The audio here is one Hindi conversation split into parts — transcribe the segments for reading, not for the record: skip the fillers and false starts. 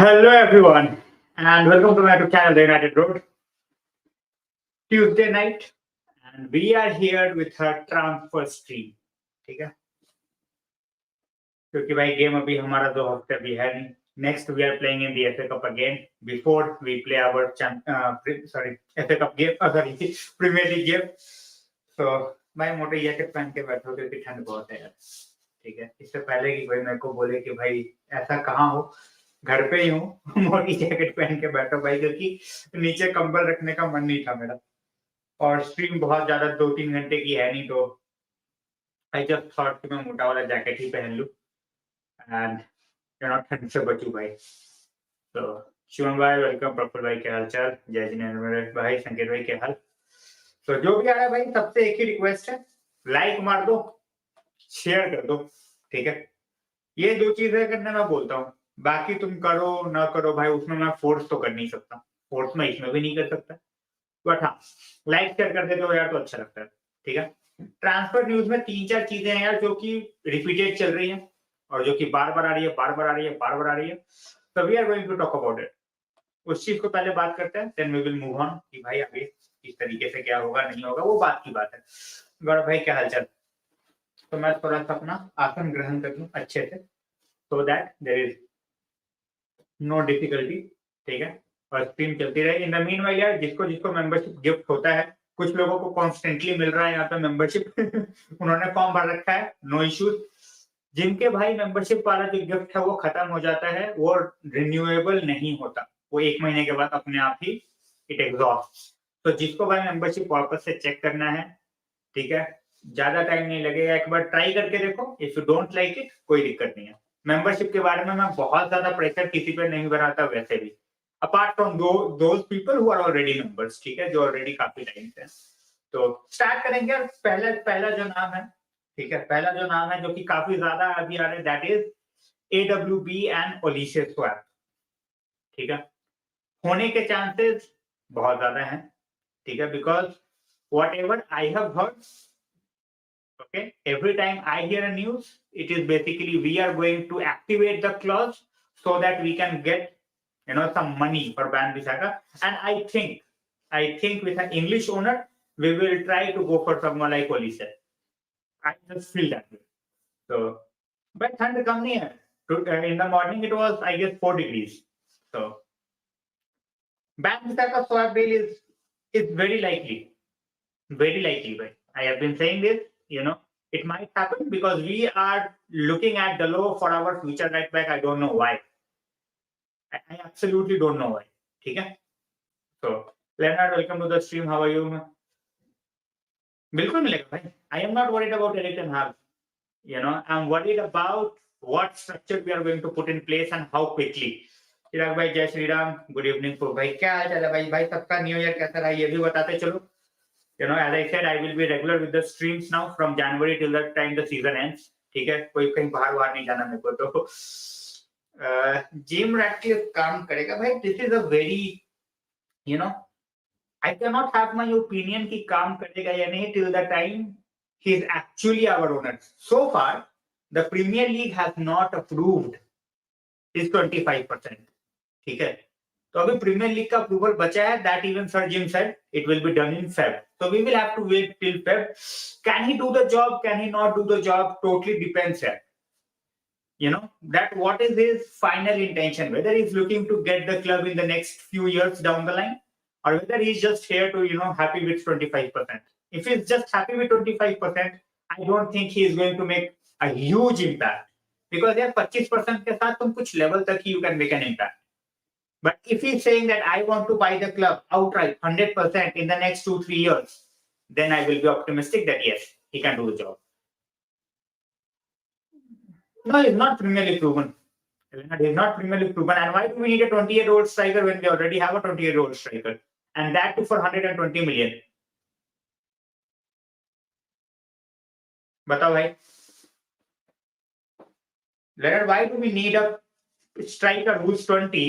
Hello everyone and welcome to my YouTube channel The United Road. Tuesday night and we are here with her transfer stream. ठीक है क्योंकि भाई गेम अभी हमारा 2 हफ्ते भी है नहीं. Next we are playing in the FA Cup again. Before we play our FA Cup game, Premier League game. So भाई मोटे जैकेट पहन के बैठो क्योंकि ठंड बहुत है यार. ठीक है, इससे पहले कि कोई मेरे को बोले कि भाई ऐसा कहाँ हो, घर पे ही हूँ. मोटी जैकेट पहन के बैठो भाई क्योंकि नीचे कंबल रखने का मन नहीं था मेरा. और स्ट्रीम बहुत ज्यादा 2-3 घंटे की है नहीं, तो आई जस्ट थॉट कि मैं मोटा वाला जैकेट ही पहन लूं एंड ठंड से बचूं भाई. तो शिवम भाई वेलकम, प्रफुल भाई क्या हाल चाल, जय जिनेन्द्र भाई, संकेत भाई क्या हाल. तो जो भी आ रहा है भाई सबसे एक ही रिक्वेस्ट है, लाइक मार दो, शेयर कर दो. ठीक है, ये 2 चीजें करने मैं बोलता हूँ. बाकी तुम करो ना करो भाई, उसमें मैं फोर्स तो कर नहीं सकता, फोर्स मैं इसमें भी नहीं कर सकता. बट हाँ, लाइक शेयर कर देते हो यार तो अच्छा लगता है. ठीक है, ट्रांसफर न्यूज में 3-4 चीजें हैं यार जो कि रिपीटेड चल रही हैं और जो कि बार बार आ रही है, बार बार आ रही है, बार बार आ रही है. तो we are going to talk about it. उस चीज को पहले बात करते हैं, then we will move on कि भाई आगे किस तरीके से क्या होगा नहीं होगा वो बात की बात है. गौरव भाई क्या हालचाल. तो मैं थोड़ा सा अपना आसन ग्रहण कर लूं अच्छे से, so that there is no difficulty. ठीक है, और स्ट्रीम चलती रहे. इन द मीनवाइल यार जिसको जिसको मेंबरशिप गिफ्ट होता है, कुछ लोगों को कॉन्स्टेंटली मिल रहा है यहाँ पे मेंबरशिप. उन्होंने फॉर्म भर रखा है, नो इश्यूज. जिनके भाई मेंबरशिप वाला जो गिफ्ट है वो खत्म हो जाता है, वो रिन्यूएबल नहीं होता, वो 1 महीने के बाद अपने आप ही इट एग्जॉस्ट. तो जिसको भाई मेंबरशिप वापस से चेक करना है, ठीक है, ज्यादा टाइम नहीं लगेगा, एक बार ट्राई करके देखो. If you don't like it कोई दिक्कत नहीं है. मेंबरशिप के बारे में मैं बहुत ज्यादा प्रेशर किसी पे नहीं बनाता वैसे भी, apart from those people who are already members. ठीक है, जो ऑलरेडी काफी टाइम से. तो स्टार्ट करेंगे. और पहला पहला जो नाम है, ठीक है, पहला जो नाम है जो कि काफी ज्यादा अभी आ रहा है, that is AWB and Olise swap. ठीक है, होने के चांसेस बहुत ज्यादा हैं. ठीक है, because what ever I have heard, okay, every time I hear a news, it is basically we are going to activate the clause so that we can get some money for Ban Visaka. And I think with an English owner we will try to go for someone like Olise. I just feel that way. So but thand kam nahi hai. In the morning it was I guess 4 degrees. So Ban Visaka swap deal is very likely. Very likely, but I have been saying this, it might happen because we are looking at the low for our future right back. I don't know why. I absolutely don't know why. Okay? So, Leonard, welcome to the stream. How are you? बिल्कुल मिलेगा भाई. I am not worried about Eric and Hag. I'm worried about what structure we are going to put in place and how quickly. चिराग भाई जय श्री राम, गुड इवनिंग को भाई, क्या हाल चाल है भाई. भाई सबका न्यू ईयर कैसा रहा ये भी बताते चलो. As I said, I will be regular with the streams now from January till the time the season ends. ठीक है, कोई कहीं बाहर नहीं जाना मेरे को. तो जिम रैट के काम करेगा भाई. This is a very I cannot have my opinion कि काम करेगा या नहीं till the time he is actually our owner. So far, the Premier League has not approved his 25%. ठीक है, तो अभी प्रीमियर लीग का अप्रूवल बचा है. That even sir gym said it will be done in Feb. So we will have to wait till Feb. Can he do the job? Can he not do the job? Totally depends here. That what is his final intention, whether he's looking to get the club in the next few years down the line, or whether he's just here to, happy with 25%. If he's just happy with 25%, I don't think he is going to make a huge impact. Because यार 25% के साथ तुम कुछ level तक ही you can make an impact. But if he's saying that I want to buy the club outright 100% in the next 2-3 years, then I will be optimistic that yes, he can do the job. No, he's not Premier League proven. He's not Premier League proven. And why do we need a 20-year-old striker when we already have a 20-year-old striker? And that too for 120 million. Batao bhai. Leonard, why do we need a striker who's 20,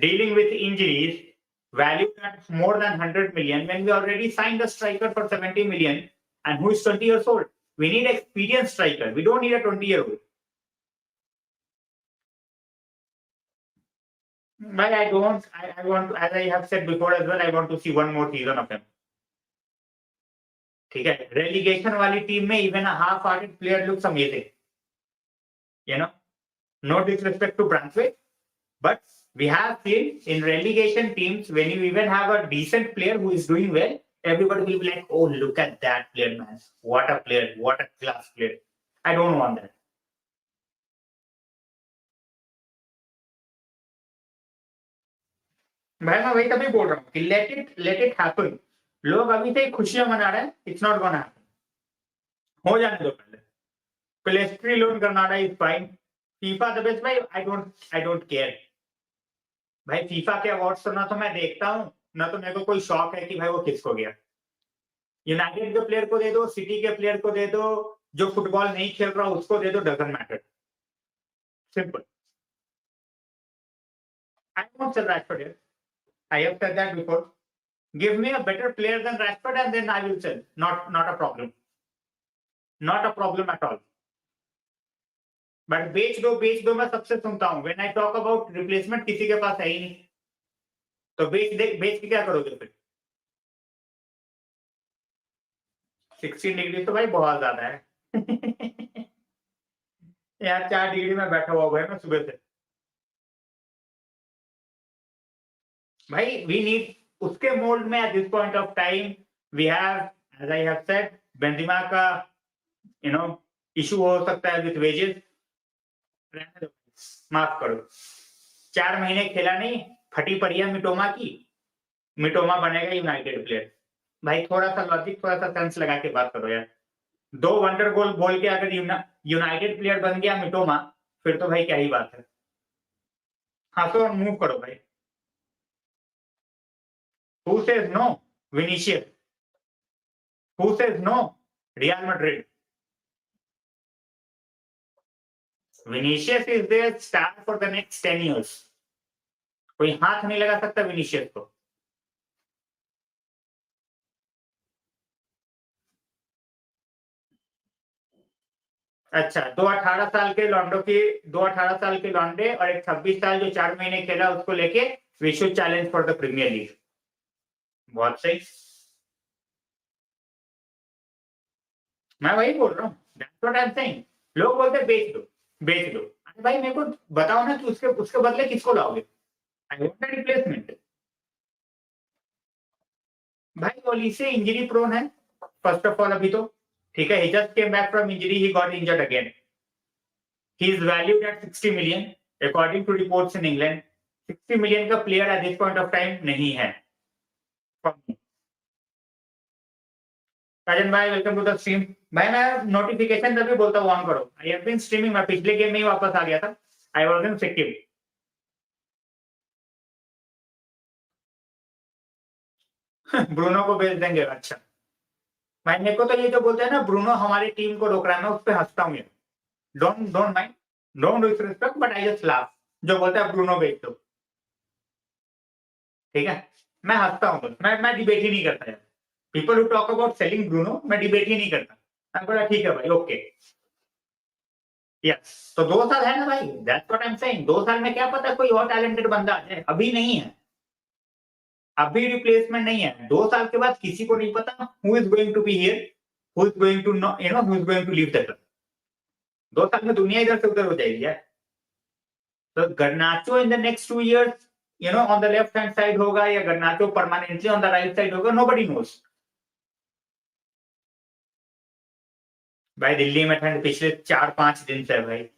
dealing with injuries, valued at more than 100 million, when we already signed a striker for 70 million and who is 20 years old? We need an experienced striker. We don't need a 20-year-old. But I don't. I want to, as I have said before as well, I want to see one more season of him. ठीक है, relegation वाली टीम में even a half-hearted player looks amazing. You know, no disrespect to Brunswick, but we have seen in relegation teams when you even have a decent player who is doing well, everybody will be like, "Oh, look at that player, man! What a player! What a class player!" I don't want that. भाई मैं वही तभी बोल रहा हूँ कि let it happen. लोग अभी से खुशियां मना रहे हैं. It's not gonna happen. हो जाने दो पहले. Pelestri loan Granada is fine. FIFA the best भाई. I don't care. भाई FIFA के अवार्ड्स तो ना तो मैं देखता हूँ ना तो मेरे को कोई शौक है कि भाई वो किसको गया. यूनाइटेड के प्लेयर को दे दो, सिटी के प्लेयर को दे दो, जो फुटबॉल नहीं खेल रहा उसको दे दो, doesn't matter. Simple. I won't sell Rashford here. I have said that before. Give me a better player than Rashford and then I will sell. Not a problem. Not a problem at all. But बेच दो मैं सबसे सुनता हूँ. When I talk about replacement किसी के पास है ही नहीं, तो बेच के क्या करोगे फिर? 16 डिग्री तो भाई बहुत ज्यादा है. यार 4 डिग्री में बैठा हुआ है मैं सुबह से. भाई वी नीड उसके मोल्ड में at this point of time we have, as I have said, Benzema का इशू हो सकता है विद वेजेस. माफ करो, 4 महीने खेला नहीं, फटी पड़ी है मिटोमा की. मिटोमा बनेगा यूनाइटेड प्लेयर. भाई थोड़ा सा लॉजिक, थोड़ा सा सेंस लगा के बात करो यार. 2 वंडर गोल बोल के अगर यूनाइटेड प्लेयर बन गया मिटोमा, फिर तो भाई क्या ही बात है. हाँ तो मूव करो भाई. Who says no? Vinicius. Who says no? Real Madrid. Vinicius is their star for the next 10 years. कोई हाथ नहीं लगा सकता विनीशियस को. अच्छा, 2 18 साल के लॉन्डे और एक 26 साल जो 4 महीने खेला उसको लेके we should challenge for the premier league. बहुत सही. मैं वही बोल रहा हूँ. That's what I'm saying. लोग बोलते बेच दो. अरे भाई मेरे को बताओ ना कि उसके बदले किसको लाओगे. I want a replacement. भाई ओलिसे इंजरी प्रोन है फर्स्ट ऑफ ऑल अभी तो. ठीक है, he just came back from injury, he got injured again. He is valued at 60 million according to reports in England. 60 million का player at this point of time नहीं है. राजन भाई वेलकम टू द स्ट्रीम. भाई मैं नोटिफिकेशन तभी बोलता हूँ ऑन करो. I have been streaming. मैं पिछले गेम में ही वापस आ गया था. I was in Sikkim. Bruno को भेज देंगे. अच्छा भाई मेरे को तो ये जो बोलते हैं ना ब्रूनो हमारी टीम को रोक रहा है, मैं उस पर हंसता हूँ. Don't mind, don't disrespect, but I just laugh. जो बोलता है ब्रूनो भेज दो, ठीक है, मैं हंसता हूँ. मैं डिबेट ही नहीं करता यार. People who talk about selling Bruno, मैं डिबेट ही नहीं करता. मैं बोला ठीक है भाई, ओके. यस, तो 2 साल है ना भाई. That's what I am saying. 2 साल में क्या पता कोई और टैलेंटेड बंदा आ जाए. अभी नहीं है, अभी रिप्लेसमेंट नहीं है. 2 साल के बाद किसी को नहीं पता who is going to be here, who is going to who is going to leave the club. 2 साल में दुनिया इधर से उधर हो जाएगी यार. तो गर्नाचो in the next 2 years on the left hand side होगा या गर्नाचो permanently on the right side होगा, नोबडी नोस. भाई दिल्ली में ठंड पिछले 4-5 दिन से है भाई.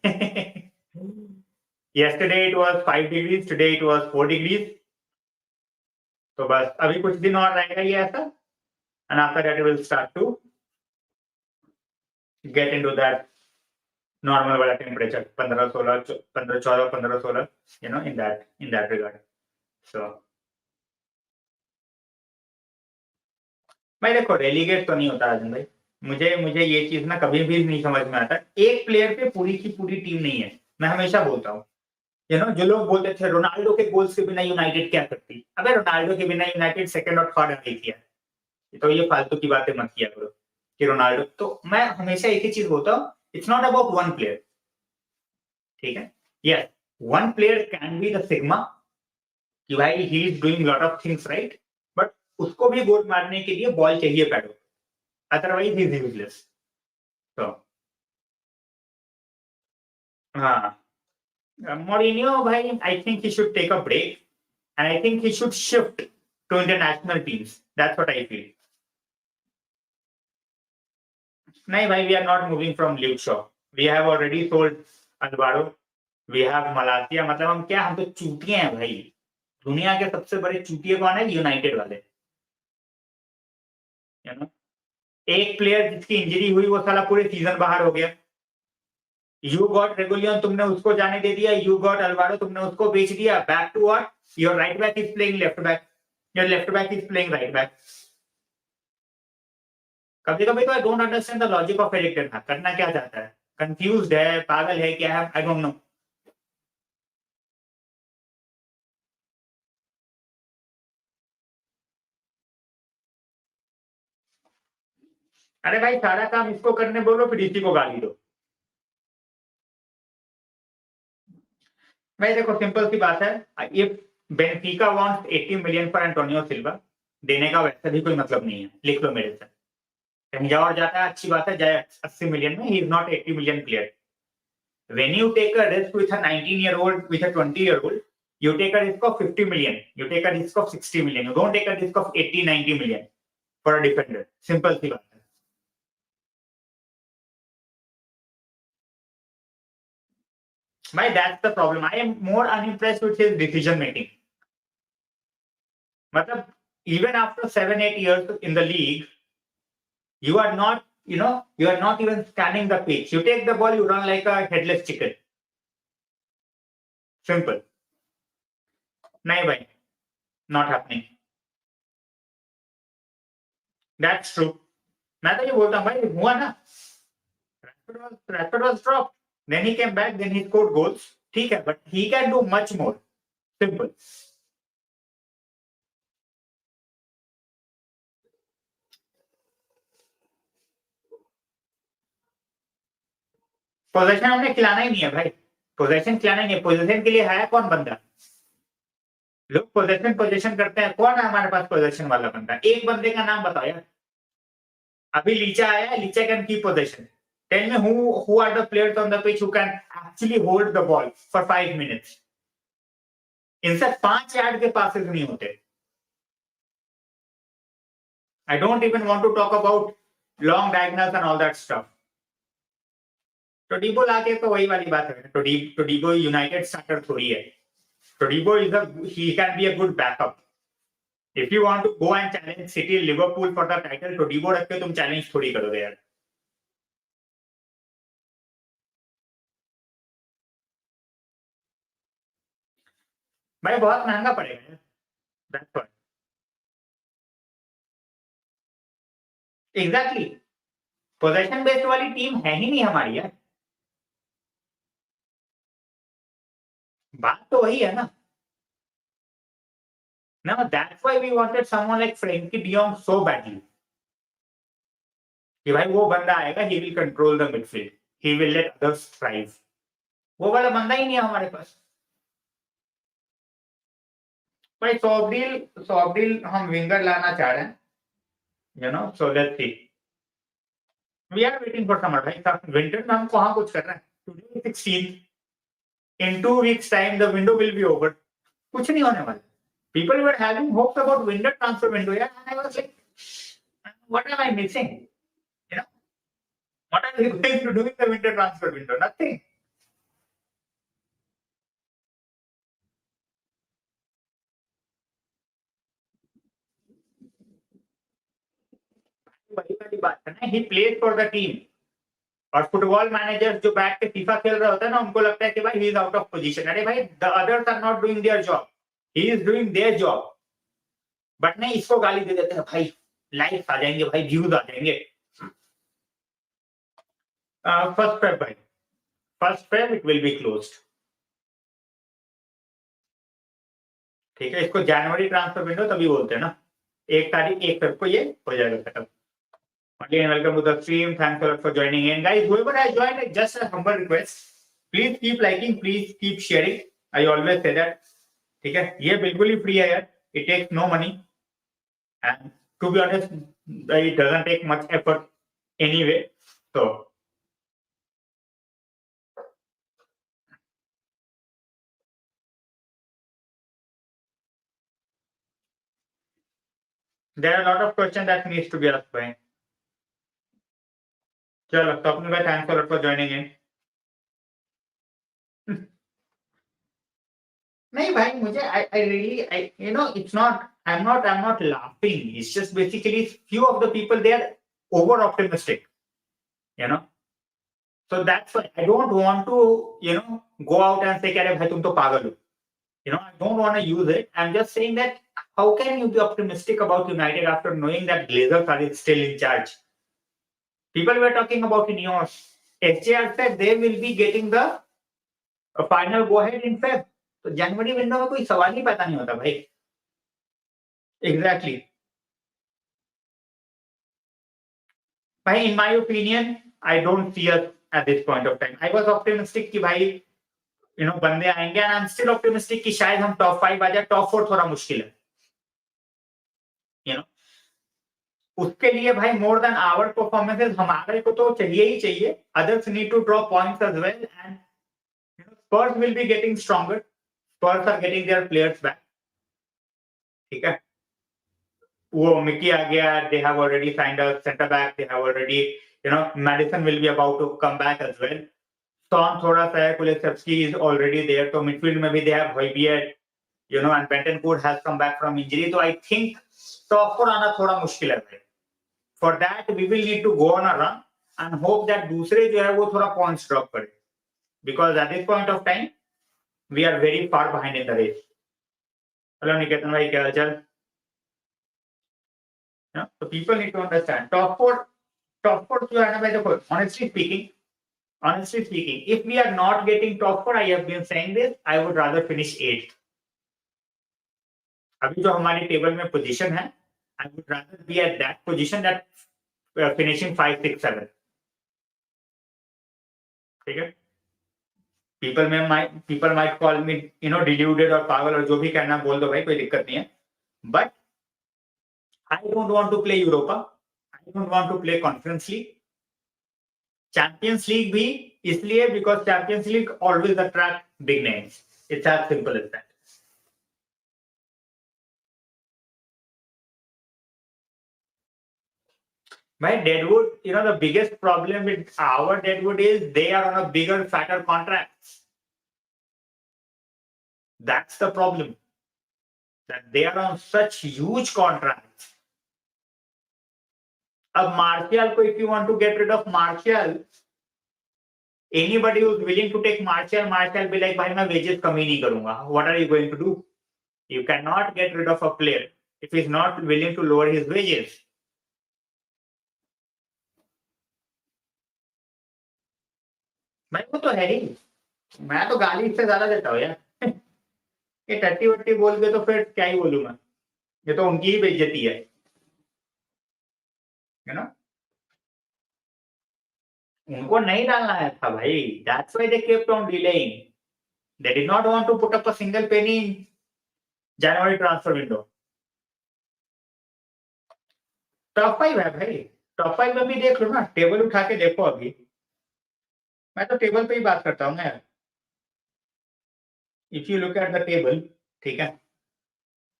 yesterday it was 5 degrees, today it was 4 degrees. तो बस अभी कुछ दिन और रहेगा ये ऐसा, and after that it will start to get into that normal वाला temperature 15-16, 15-14, 15-16, in that regard. So भाई देखो रेलीगेट तो नहीं होता राजन भाई. मुझे ये चीज ना कभी भी नहीं समझ में आता. एक प्लेयर पे पूरी की पूरी टीम नहीं है. मैं हमेशा बोलता हूँ जो लोग बोलते थे रोनाल्डो के गोल्स के बिना यूनाइटेड क्या करती. अबे रोनाल्डो के बिना यूनाइटेड सेकंड और थर्ड नहीं किया. तो ये फालतू की बातें मत किया करो कि रोनाल्डो. तो मैं हमेशा एक ही चीज बोलता हूँ, it's not about one player. ठीक है, yes, one player can be the sigma, कि भाई he is doing lot of things right, but उसको भी गोल मारने के लिए बॉल चाहिए पैडो, अदरवाइज ही इज यूजलेस। तो हाँ, Mourinho, भाई, I think he should take a break, and I think he should shift to international teams. That's what I feel. नहीं भाई, we are not moving from Luke Shaw. We have already sold Alvaro. We have Malacia. मतलब हम क्या, हम तो चूतिए हैं भाई। दुनिया के सबसे बड़े चूतिए कौन है? यूनाइटेड वाले। You know? एक प्लेयर जिसकी इंजरी हुई वो साला पूरे सीजन बाहर हो गया। यू गॉट रेगुलियन, तुमने उसको जाने दे दिया। यू गॉट अल्वारो, तुमने उसको बेच दिया। Back to what? Your right back is playing left back, your left back is playing right back. कभी कभी तो I don't understand the logic of Erik ten Hag. करना क्या चाहता है? कंफ्यूज्ड है, पागल है, क्या है? आई डोंट नो। अरे भाई, सारा काम इसको करने बोलो, फिर इसी को गाली दो। भाई देखो, सिंपल सी बात है, if Benfica wants 80 million for Antonio Silva, देने का वैसे भी कोई मतलब नहीं है। लिख लो मेरे से। कहीं और जाता है अच्छी बात है, जाए 80 मिलियन में। ही is not 80 million player. When you take a risk with a 19-year-old, with a 20-year-old, you take a risk of 50 million, you take a risk of 60 million, you don't take a risk of 80, 90 million for a defender. Simple सी बात है। भाई, that's the problem. I am more unimpressed with his decision making. मतलब even after 7-8 years in the league, you are not, you are not even scanning the pitch. You take the ball, you run like a headless chicken. Simple. नहीं भाई, not happening. That's true. मैं तो ये बोलता हूँ भाई, हुआ ना, Rashford was dropped. Then he came back, then he scored goals. ठीक है, but he can do much more. Simple. Possession हमने खिलाना ही नहीं है भाई। पोजेशन खिलाना ही नहीं है। पोजेशन के लिए है कौन बंदा? लोग पोजेशन पोजेशन करते हैं। कौन है हमारे पास पोजेशन वाला बंदा? एक बंदे का नाम बताओ यार। अभी लीचा आया है, Licha can keep possession. Tell me who are the players on the pitch who can actually hold the ball for 5 minutes? इनसे 5 यार्ड के पासेस नहीं होते। I don't even want to talk about long diagonals and all that stuff. टोडीबो लाके तो वही वाली बात है। टोडीबो यूनाइटेड स्टार्टर थोड़ी है। टोडीबो he can be a good backup. If you want to go and challenge City, Liverpool for the title, टोडीबो रख के तुम चैलेंज थोड़ी करोगे यार। भाई बहुत महंगा पड़ेगा। That's why. Exactly. Possession based वाली टीम है ही नहीं हमारी यार। बात तो वही है ना। No, that's why we wanted someone like Frankie de Jong so badly. कि भाई वो बंदा आएगा, he will control the midfield, he will let others thrive. वो वाला बंदा ही नहीं है हमारे पास। भाई सॉब्डील हम विंगर लाना चाह रहे हैं, so let's see. We are waiting for summer भाई। विंटर में हम कहाँ कुछ कर रहे हैं? Today 16th. In 2 weeks time the window will be over. कुछ नहीं होने वाला। People were having hopes about winter transfer window, yeah, and I was like, what am I missing? What are they going to do in the winter transfer window? Nothing. वही वाली बात है ना, he plays for the team. और फुटबॉल मैनेजर जो बैठ के फीफा खेल रहा होता है ना, उनको लगता है कि भाई he is out of position. अरे भाई, the others are not doing their job, he is doing their job. But नहीं, इसको गाली दे देते हैं भाई। लाइक्स आ जाएंगे भाई, व्यूज आ जाएंगे। फर्स्ट फेब भाई, first Feb it will be closed. ठीक है, इसको जनवरी ट्रांसफर विंडो तभी बोलते हैं ना। 1 फेब को ये हो जाएगा खत्म। Again, welcome to the stream. Thanks a lot for joining in, guys. Whoever has joined, just a humble request: please keep liking, please keep sharing. I always say that. ठीक है, ये बिल्कुल ही फ्री है यार, it takes no money and to be honest it doesn't take much effort anyway. So there are a lot of questions that needs to be asked by. चलो स्वप्न भाई, thanks a lot for joining in. नहीं भाई, मुझे I really it's not, I'm not laughing. It's just basically few of the people, they are over optimistic, you know. So that's why I don't want to, go out and say, "अरे भाई तुम तो पागल हो." I don't want to use it. I'm just saying that how can you be optimistic about United after knowing that Glazers are still in charge? People were talking about in yours. SJR said they will be getting the final go ahead in Feb. तो जनवरी विंडो में कोई सवाल ही पैदा नहीं होता भाई. एग्जैक्टली भाई, in my opinion I don't see us at this point of time. I was optimistic कि भाई बंदे आएंगे, and I am still optimistic कि शायद हम टॉप 5 आ जाए. टॉप 4 थोड़ा मुश्किल है. उसके लिए भाई मोर देन आवर परफॉर्मेंसेस हमारे को तो चाहिए ही चाहिए. Others need to draw points as well, and Spurs will be getting stronger. Spurs are getting their players back. ठीक है, वो मिकी आ गया. They have already signed a center back. They have already, Madison will be about to come back as well. Son थोड़ा सा है. Kulusevski is already there. तो midfield में भी they have Højbjerg, and Bentancur has come back from injury. तो I think top 4 आना थोड़ा मुश्किल है भाई. For that we will need to go on a run and hope that दूसरे जो है वो थोड़ा points drop करे, because at this point of time we are very far behind in the race. Hello Niketan भाई, क्या हाल चाल? So people need to understand top 4 जो है ना भाई, देखो honestly speaking, if we are not getting top 4, I have been saying this, I would rather finish 8th. अभी जो हमारी टेबल में पोजीशन है, I would rather be at that position that finishing 5, 6, 7. ठीक है, people might call me deluded और पागल और जो भी कहना बोल दो भाई, कोई दिक्कत नहीं है. But I don't want to play Europa. I don't want to play Conference League. Champions League भी इसलिए because Champions League always attract big names. It's as simple as that. My Deadwood, the biggest problem with our Deadwood is they are on a bigger, fatter contracts. That's the problem. That they are on such huge contracts. अब Martial को, if you want to get rid of Martial, anybody who's willing to take Martial be like, भाई मैं wages कम ही नहीं करूंगा. What are you going to do? You cannot get rid of a player if he's not willing to lower his wages. भाई वो तो है ही. मैं तो गाली इससे ज्यादा देता हूँ यार. ये टट्टी वट्टी बोल के तो फिर क्या ही बोलूं मैं. ये तो उनकी ही बेइज्जती है. उनको नहीं डालना है था भाई. That's why they kept on delaying. They did not want to put up a single penny in January transfer window. Top 5 है भाई. टॉप 5 में भी देख लो ना, टेबल उठा के देखो. अभी मैं तो टेबल पे ही बात करता हूँ यार. If you look at the table, ठीक है,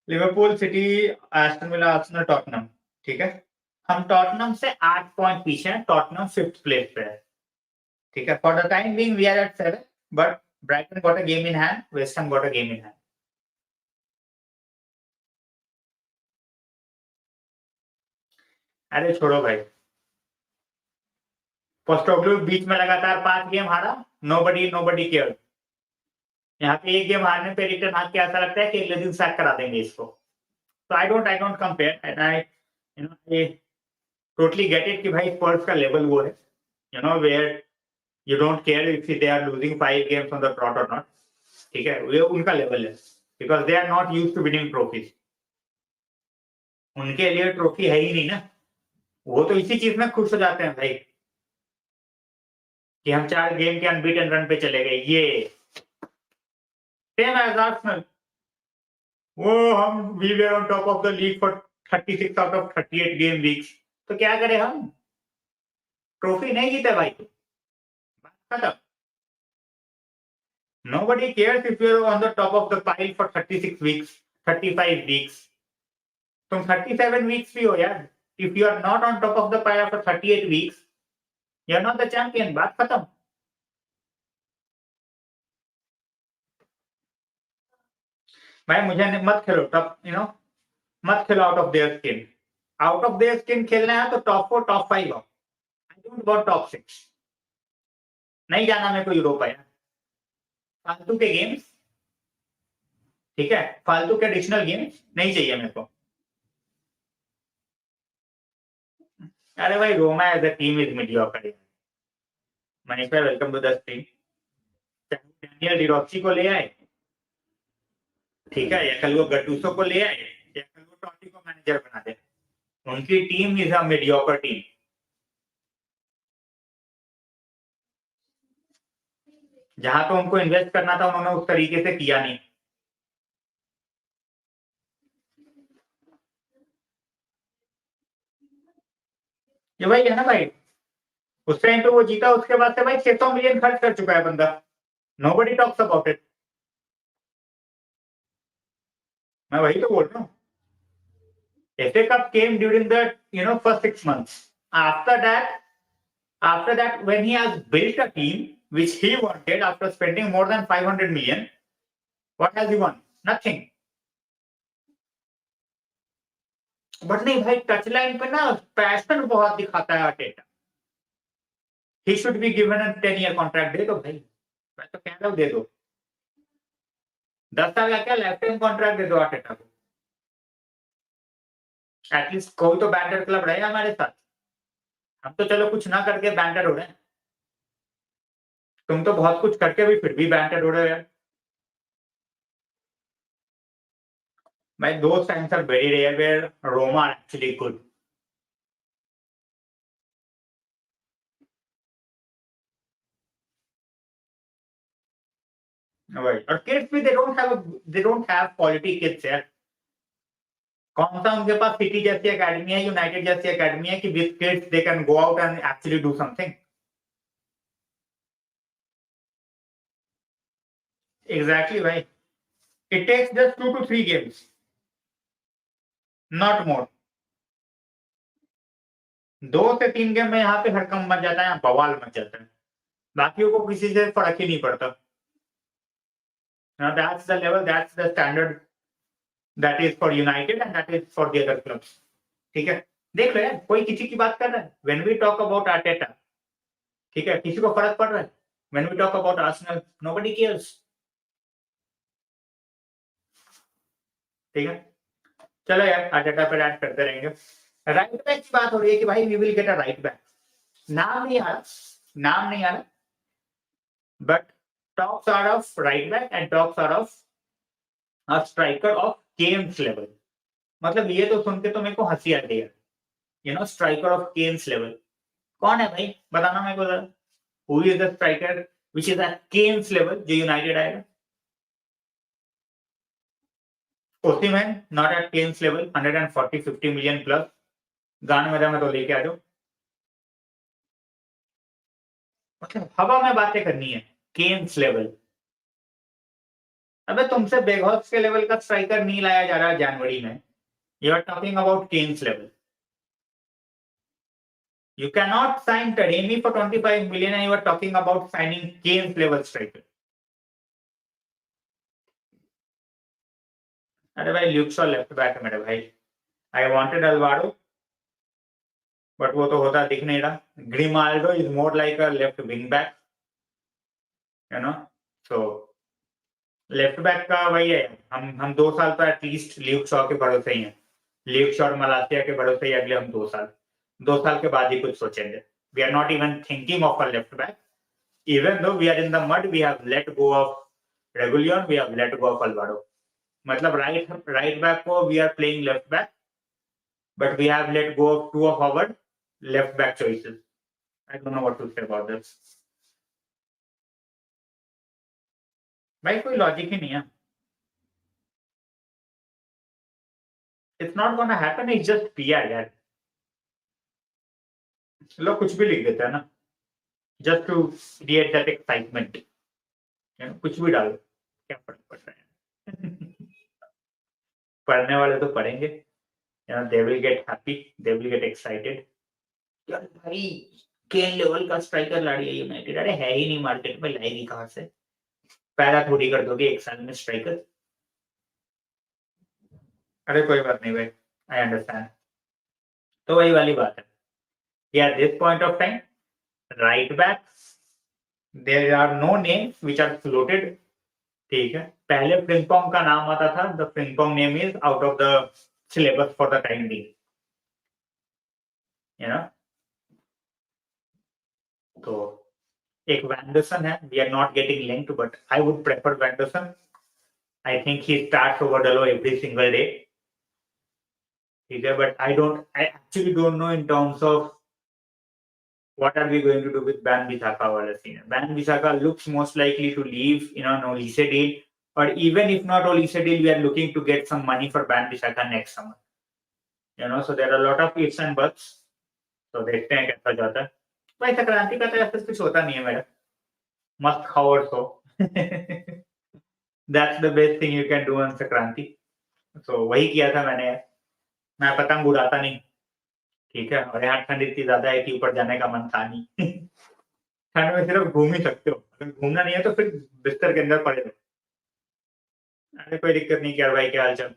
Liverpool, city, Aston villa, Arsenal, Tottenham. ठीक है, हम टॉटनहम से 8 पॉइंट पीछे हैं. टॉटनहम 5th प्लेस पे है. ठीक है, for the time being we are at 7, but Brighton got a game in hand, West Ham got a game in hand. अरे छोड़ो भाई. पोस्टोग्लू बीच में लगातार 5 गेम हारा. Nobody care. यहाँ पे एक गेम हारने पे रिटर्न हाथ के ऐसा लगता है कि अगले दिन सैक करा देंगे इसको. तो I don't compare, and I totally get it कि भाई स्पर्स का लेवल वो है, where you don't care if they are losing 5 games on the trot और नॉट. ठीक है, ये उनका लेवल है, because they are not used to winning trophies. उनके लिए ट्रॉफी है ही नहीं ना. वो तो इसी चीज में खुश हो जाते हैं भाई कि हम 4 गेम के अनबीटन रन पे चले गए. ये सेम एज आर्सेनल. वो हम we were on top of the league for 36 out of 38 game weeks, तो क्या करें हम? ट्रॉफी नहीं जीते भाई, खत्म। Nobody cares if you're on the top of the pile for 36 weeks, 35 weeks. तुम 37 weeks भी हो यार। If you are not on top of the pile for 38 weeks, you are not the champion. बात खत्म। भाई मुझे मत खेलो टॉप, मत खेलो out of their skin. Out of their skin खेलना है तो टॉप 4 टॉप 5 आओ। I don't want top 6। नहीं जाना मेरे को यूरोप यार। फालतू के गेम्स, ठीक है, फालतू के एडिशनल गेम्स नहीं चाहिए मेरे को। अरे भाई Roma as a team is mediocre. Manish भाई welcome to the stream. Daniel De Rossi को ले आए, ठीक है, या कल वो गटूसो को ले आए, या कल वो टॉटी को मैनेजर बना दे। उनकी team is a mediocre team. जहां तो उनको इन्वेस्ट करना था उन्होंने उस तरीके से किया नहीं। ये भाई है ना भाई, उस टाइम पे वो जीता, उसके बाद से भाई 600 मिलियन खर्च कर चुका है बंदा। Nobody talks about it. मैं वही तो बोल रहा हूँ। FA Cup came during the first 6 months. After that, when he has built a team which he wanted after spending more than 500 million, what has he won? Nothing. But नहीं भाई, टच लाइन पे ना पैशन बहुत दिखाता है Arteta. He should be given a 10 year contract. दे दो भाई, मैं तो कह रहा हूँ दे दो। 10 साल का क्या लाइफ टाइम कॉन्ट्रैक्ट दे दो अटेटा को। एटलीस्ट कोई तो बैंटर क्लब रहे हमारे साथ। हम तो चलो कुछ ना करके बैंटर हो रहे हैं, तुम तो बहुत कुछ करके भी फिर भी बैंटर हो रहे हो यार। My those times are very rare where Roma are actually good. Right. और kids भी they don't have quality kids यार। कौन सा उनके पास सिटी जैसी एकेडमी है, यूनाइटेड जैसी एकेडमी है कि with kids they can go out and actually do something. Exactly भाई, it takes just 2 to 3 games, not more. 2 से 3 गेम में यहाँ पे हड़कंप मच जाता है, बवाल मच जाता है। बाकियों को किसी से फर्क ही नहीं पड़ता। That's the level, that's the standard that is for United and that is for the other clubs. ठीक है, देख लो यार, कोई किसी की बात कर रहा है। When we talk about Arteta, ठीक है, किसी को फर्क पड़ रहा है। When we talk about Arsenal, nobody cares. ठीक है, चलो यार आर्टेटा पर ऐड करते रहेंगे। राइट बैक की बात हो रही है कि भाई we will get a right back. नाम नहीं आ रहा, नाम नहीं आ रहा, but talks are of right back and talks are of a striker of Kane's level. मतलब ये तो सुन के तो मेरे को हंसी आ रही है। स्ट्राइकर ऑफ केन्स लेवल कौन है भाई, बताना मेरे को जरा। Who is the striker which is at Kane's level जो यूनाइटेड आएगा? Osimhen not at Kane's level, 140-50 million plus. गान मेरा में तो लेके आ जाओ। मतलब हवा में बातें करनी है। केन्स लेवल, अबे तुमसे बेगहॉस के लेवल का स्ट्राइकर नहीं लाया जा रहा है जनवरी में। You are talking about Kane's level. You cannot sign Todibo for 25 million and you are talking about signing Kane's level striker. अरे भाई ल्यूक शॉ लेफ्ट बैक है मेरे भाई। आई वांटेड अल्वाडो, बट वो तो होता दिख नहीं रहा। Grimaldo is more like a left wing back, you know. So left back का वही है। हम 2 साल तो एटलीस्ट ल्यूक शॉ के भरोसे ही हैं। ल्यूक शॉ और मलासिया के भरोसे ही अगले हम 2 साल। 2 साल के बाद ही कुछ सोचेंगे। We are not even thinking of a left back. Even though we are in the mud, we have let go of Regulion, we have let go of Alvaro. मतलब right back को we are playing left back, but we have let go of 2 of our left back choices. I don't know what to say about this. भाई कोई लॉजिक ही नहीं है। It's not gonna happen. It's just PR यार. लोग कुछ भी लिख देते हैं ना. Just to create that excitement. कुछ भी डालो. क्या फर्क पड़ रहा है? पढ़ने वाले तो पढ़ेंगे. They will get happy. They will get excited. यार भाई केन लेवल का स्ट्राइकर ला रही है यूनाइटेड. अरे है ही नहीं मार्केट में, लाएगी कहाँ से? पैदा थोड़ी कर दोगे एक साल में स्ट्राइकर. अरे कोई बात नहीं भाई. I understand. तो वही वाली बात है. Yeah this point of time right back there are no names which are floated. ठीक है. पहले फ्रिंगपोंग का नाम आता था. The Frimpong name is out of the syllabus for the time being. You know. तो एक वैंडरसन है. We are not getting linked but I would prefer Vanderson. I think he starts over Dalot every single day. ठीक है. But I actually don't know in terms of what are we going to do with Wan-Bissaka wala scene. Wan-Bissaka looks most likely to leave an Olise deal, or even if not Olise deal, we are looking to get some money for Wan-Bissaka next summer. So there are a lot of ifs and buts. तो देखते हैं कैसा जाता है. भाई संक्रांति का तो ऐसा कुछ होता नहीं है मेरा. मस्त खाओ और सो. That's the best thing you can do on Sankranti. So वही किया था मैंने. मैं पतंग उड़ाता नहीं. ठीक है. और यहाँ ठंड इतनी ज्यादा है कि ऊपर जाने का मन था नहीं. ठंड में सिर्फ घूम ही सकते हो. अगर घूमना नहीं है तो फिर बिस्तर के अंदर पड़े रहो. अरे कोई दिक्कत नहीं. क्या भाई क्या हाल चाल?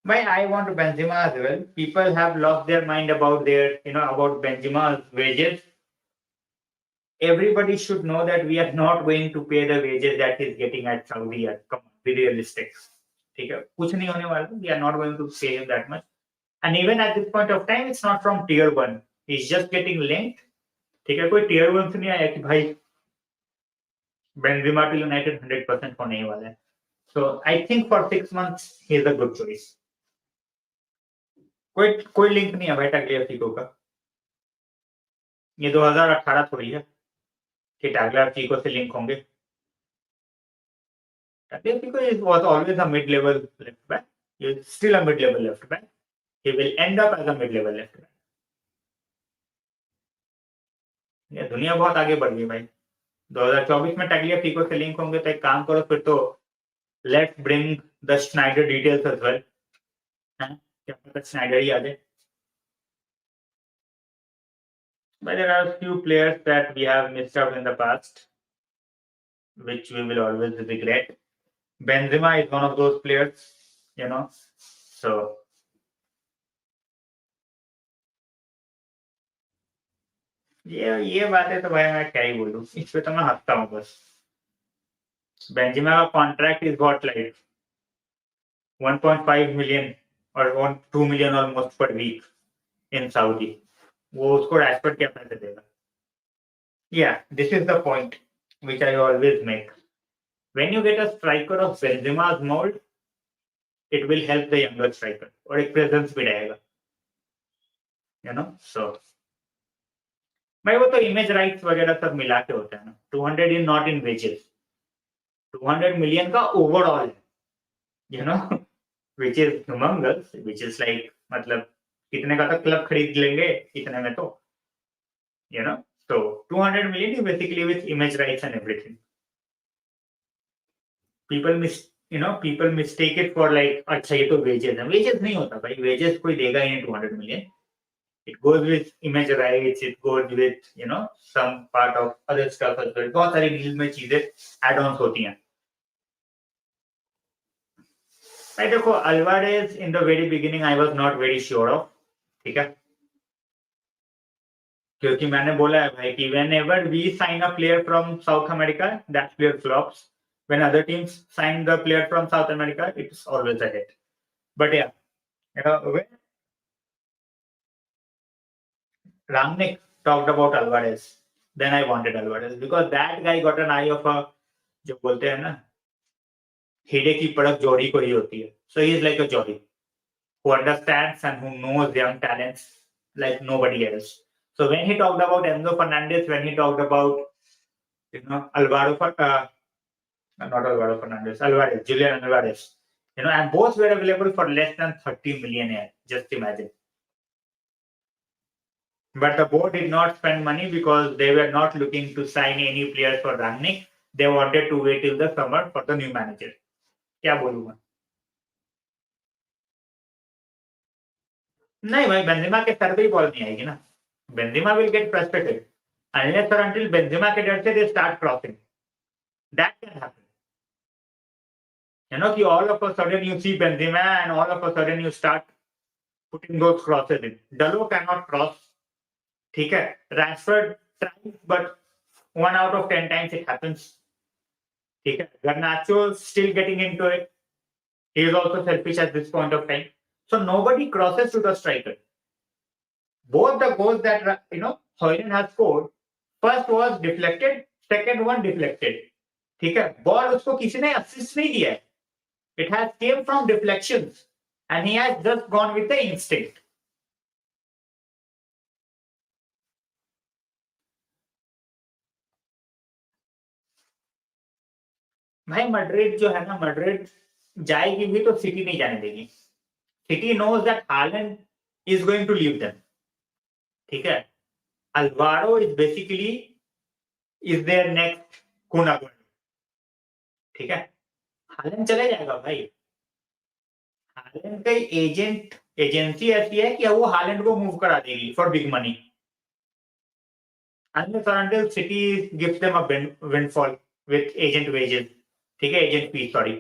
भाई I want Benzema as well. People have lost their mind about about Benzema's wages. Everybody should know that we are not going to pay the wages that he's getting at Saudi. Come on, be realistic. ठीक है. कुछ नहीं होने वाला. We are not going to pay him that much. And even at this point of time, it's not from tier 1. He's just getting linked. ठीक है. कोई tier 1 से नहीं आया कि भाई Benzema to United 100% होने ही वाला है. So I think for 6 months he is a good choice. कोई लिंक नहीं है भाई टैगलियाफिको का. ये 2018 थोड़ी है कि टैगलियाफिको से लिंक होंगे. Tagliafico was always a mid-level left back. He is still a mid-level left back. He will end up as a mid-level left back. ये दुनिया बहुत आगे बढ़ गई भाई. 2024 में टैगलियाफिको से लिंक होंगे तो एक काम करो फिर तो let's bring the Snyder details as well. क्या पता स्नाइडर ही आ जाए. But there are a few players that we have missed out in the past, which we will always regret. Benzema is one of those players, so ये बात है. तो भाई मैं क्या ही बोलूं. इस पे तो मैं हंसता हूँ बस. बेंजेमा का contract is what like 1.5 million और 2 million ऑलमोस्ट पर वीक इन सऊदी. वो उसको रैशफोर्ड क्या पैसे देगा? Yeah, this is the point which I always make. When you get a striker of Benzema's mold, it will help the younger striker और एक presence भी रहेगा. So भाई वो तो इमेज राइट्स वगैरह सब मिला के होता है ना. 200 in not in wages. 200 million का ओवरऑल है. which is humongous, which is like मतलब कितने का तो क्लब खरीद लेंगे इतने में तो. So 200 million is basically with image rights and everything. People mistake it for like अच्छा ये तो wages है. Wages नहीं होता भाई. Wages कोई देगा ही नहीं 200 million. It goes with image rights. It goes with some part of other stuff as well. बहुत सारी डील में चीजें add-ons होती हैं. भाई देखो Alvarez in the very beginning I was not very sure of. ठीक है. क्योंकि मैंने बोला है भाई कि whenever we sign a player from South America, that player flops. When other teams sign the player from South America, it's always a hit. But yeah, when Rangnick talked about Alvarez, then I wanted Alvarez because that guy got an eye of a जो बोलते हैं ना हीरे की परख जौहरी को ही होती है. So he is like a Jolly who understands and who knows young talents like nobody else. So when he talked about Enzo Fernandez, when he talked about Alvarez, Julian Alvarez, And both were available for less than 30 million. Just imagine. But the board did not spend money because they were not looking to sign any players for Rangnick. They wanted to wait till the summer for the new manager. क्या बोलूं मैं? नहीं भाई, बेंजेमा के सर पे ही बॉल नहीं आएगी ना. Benzema will get frustrated unless or until Benzema के डर से they start crossing. That can happen. कि all of a sudden you see Benzema and all of a sudden you start putting those crosses in. Dalot cannot cross. ठीक है. Rashford tries, but 1 out of 10 times it happens. ठीक है. Garnacho still getting into it. He is also selfish at this point of time. So nobody crosses to the striker. Both the goals that Højlund has scored, first was deflected, second one deflected. ठीक है. बॉल उसको किसी ने असिस्ट नहीं दिया है. It has came from deflections and he has just gone with the instinct. भाई मैड्रिड जो है ना, मैड्रिड जाएगी भी तो सिटी नहीं जाने देगी. City knows that Haaland is going to leave them. ठीक है. Alvaro is basically is their next Kun Aguero. ठीक है. हालैंड चले जाएगा भाई. हालैंड का एजेंसी ऐसी है कि वो हालैंड को मूव करा देगी for big money. Unless or until City gives them a windfall with agent wages. ठीक है, agent fee, sorry.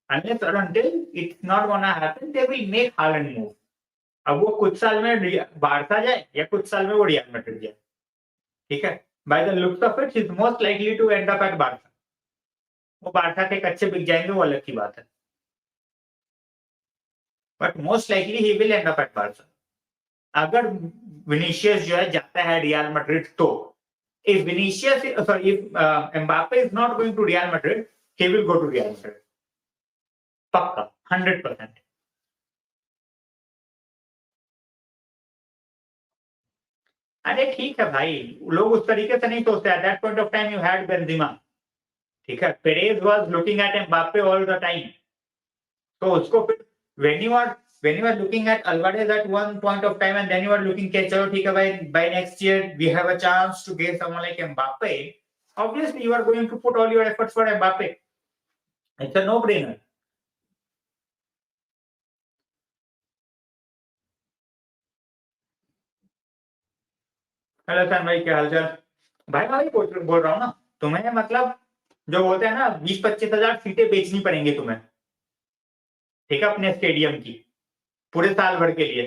Unless or until it's not gonna happen, they will make Haaland move. अब वो कुछ साल में बारसा जाए या कुछ साल में वो रियल मैड्रिड जाए. ठीक है. By the looks of it, he's most likely to end up at Barca. वो बारसा के अच्छे बिक जाएंगे, वो अलग की बात है. But most likely he will end up at Barca. अगर विनीशियस जो है जाता है रियल मैड्रिड, तो if Mbappe is not going to Real Madrid, he will go to Real Madrid. पक्का 100%. अरे ठीक है भाई, लोग उस तरीके से नहीं सोचते. At that point of time you had Benzema. ठीक है. Perez was looking at Mbappe all the time. तो उसको फिर when you are looking at Alvarez at one point of time and then you are looking at चलो ठीक है भाई, by next year we have a chance to get someone like Mbappe, obviously you are going to put all your efforts for Mbappe. It's a no-brainer. Hello sir भाई, क्या हालचाल भाई? भाई बोल रहा हूँ ना तुम्हें, मतलब जो बोलते हैं ना 20-25 हजार सीटें बेचनी पड़ेंगी तुम्हें. ठीक है. अपने स्टेडियम की पूरे साल भर के लिए,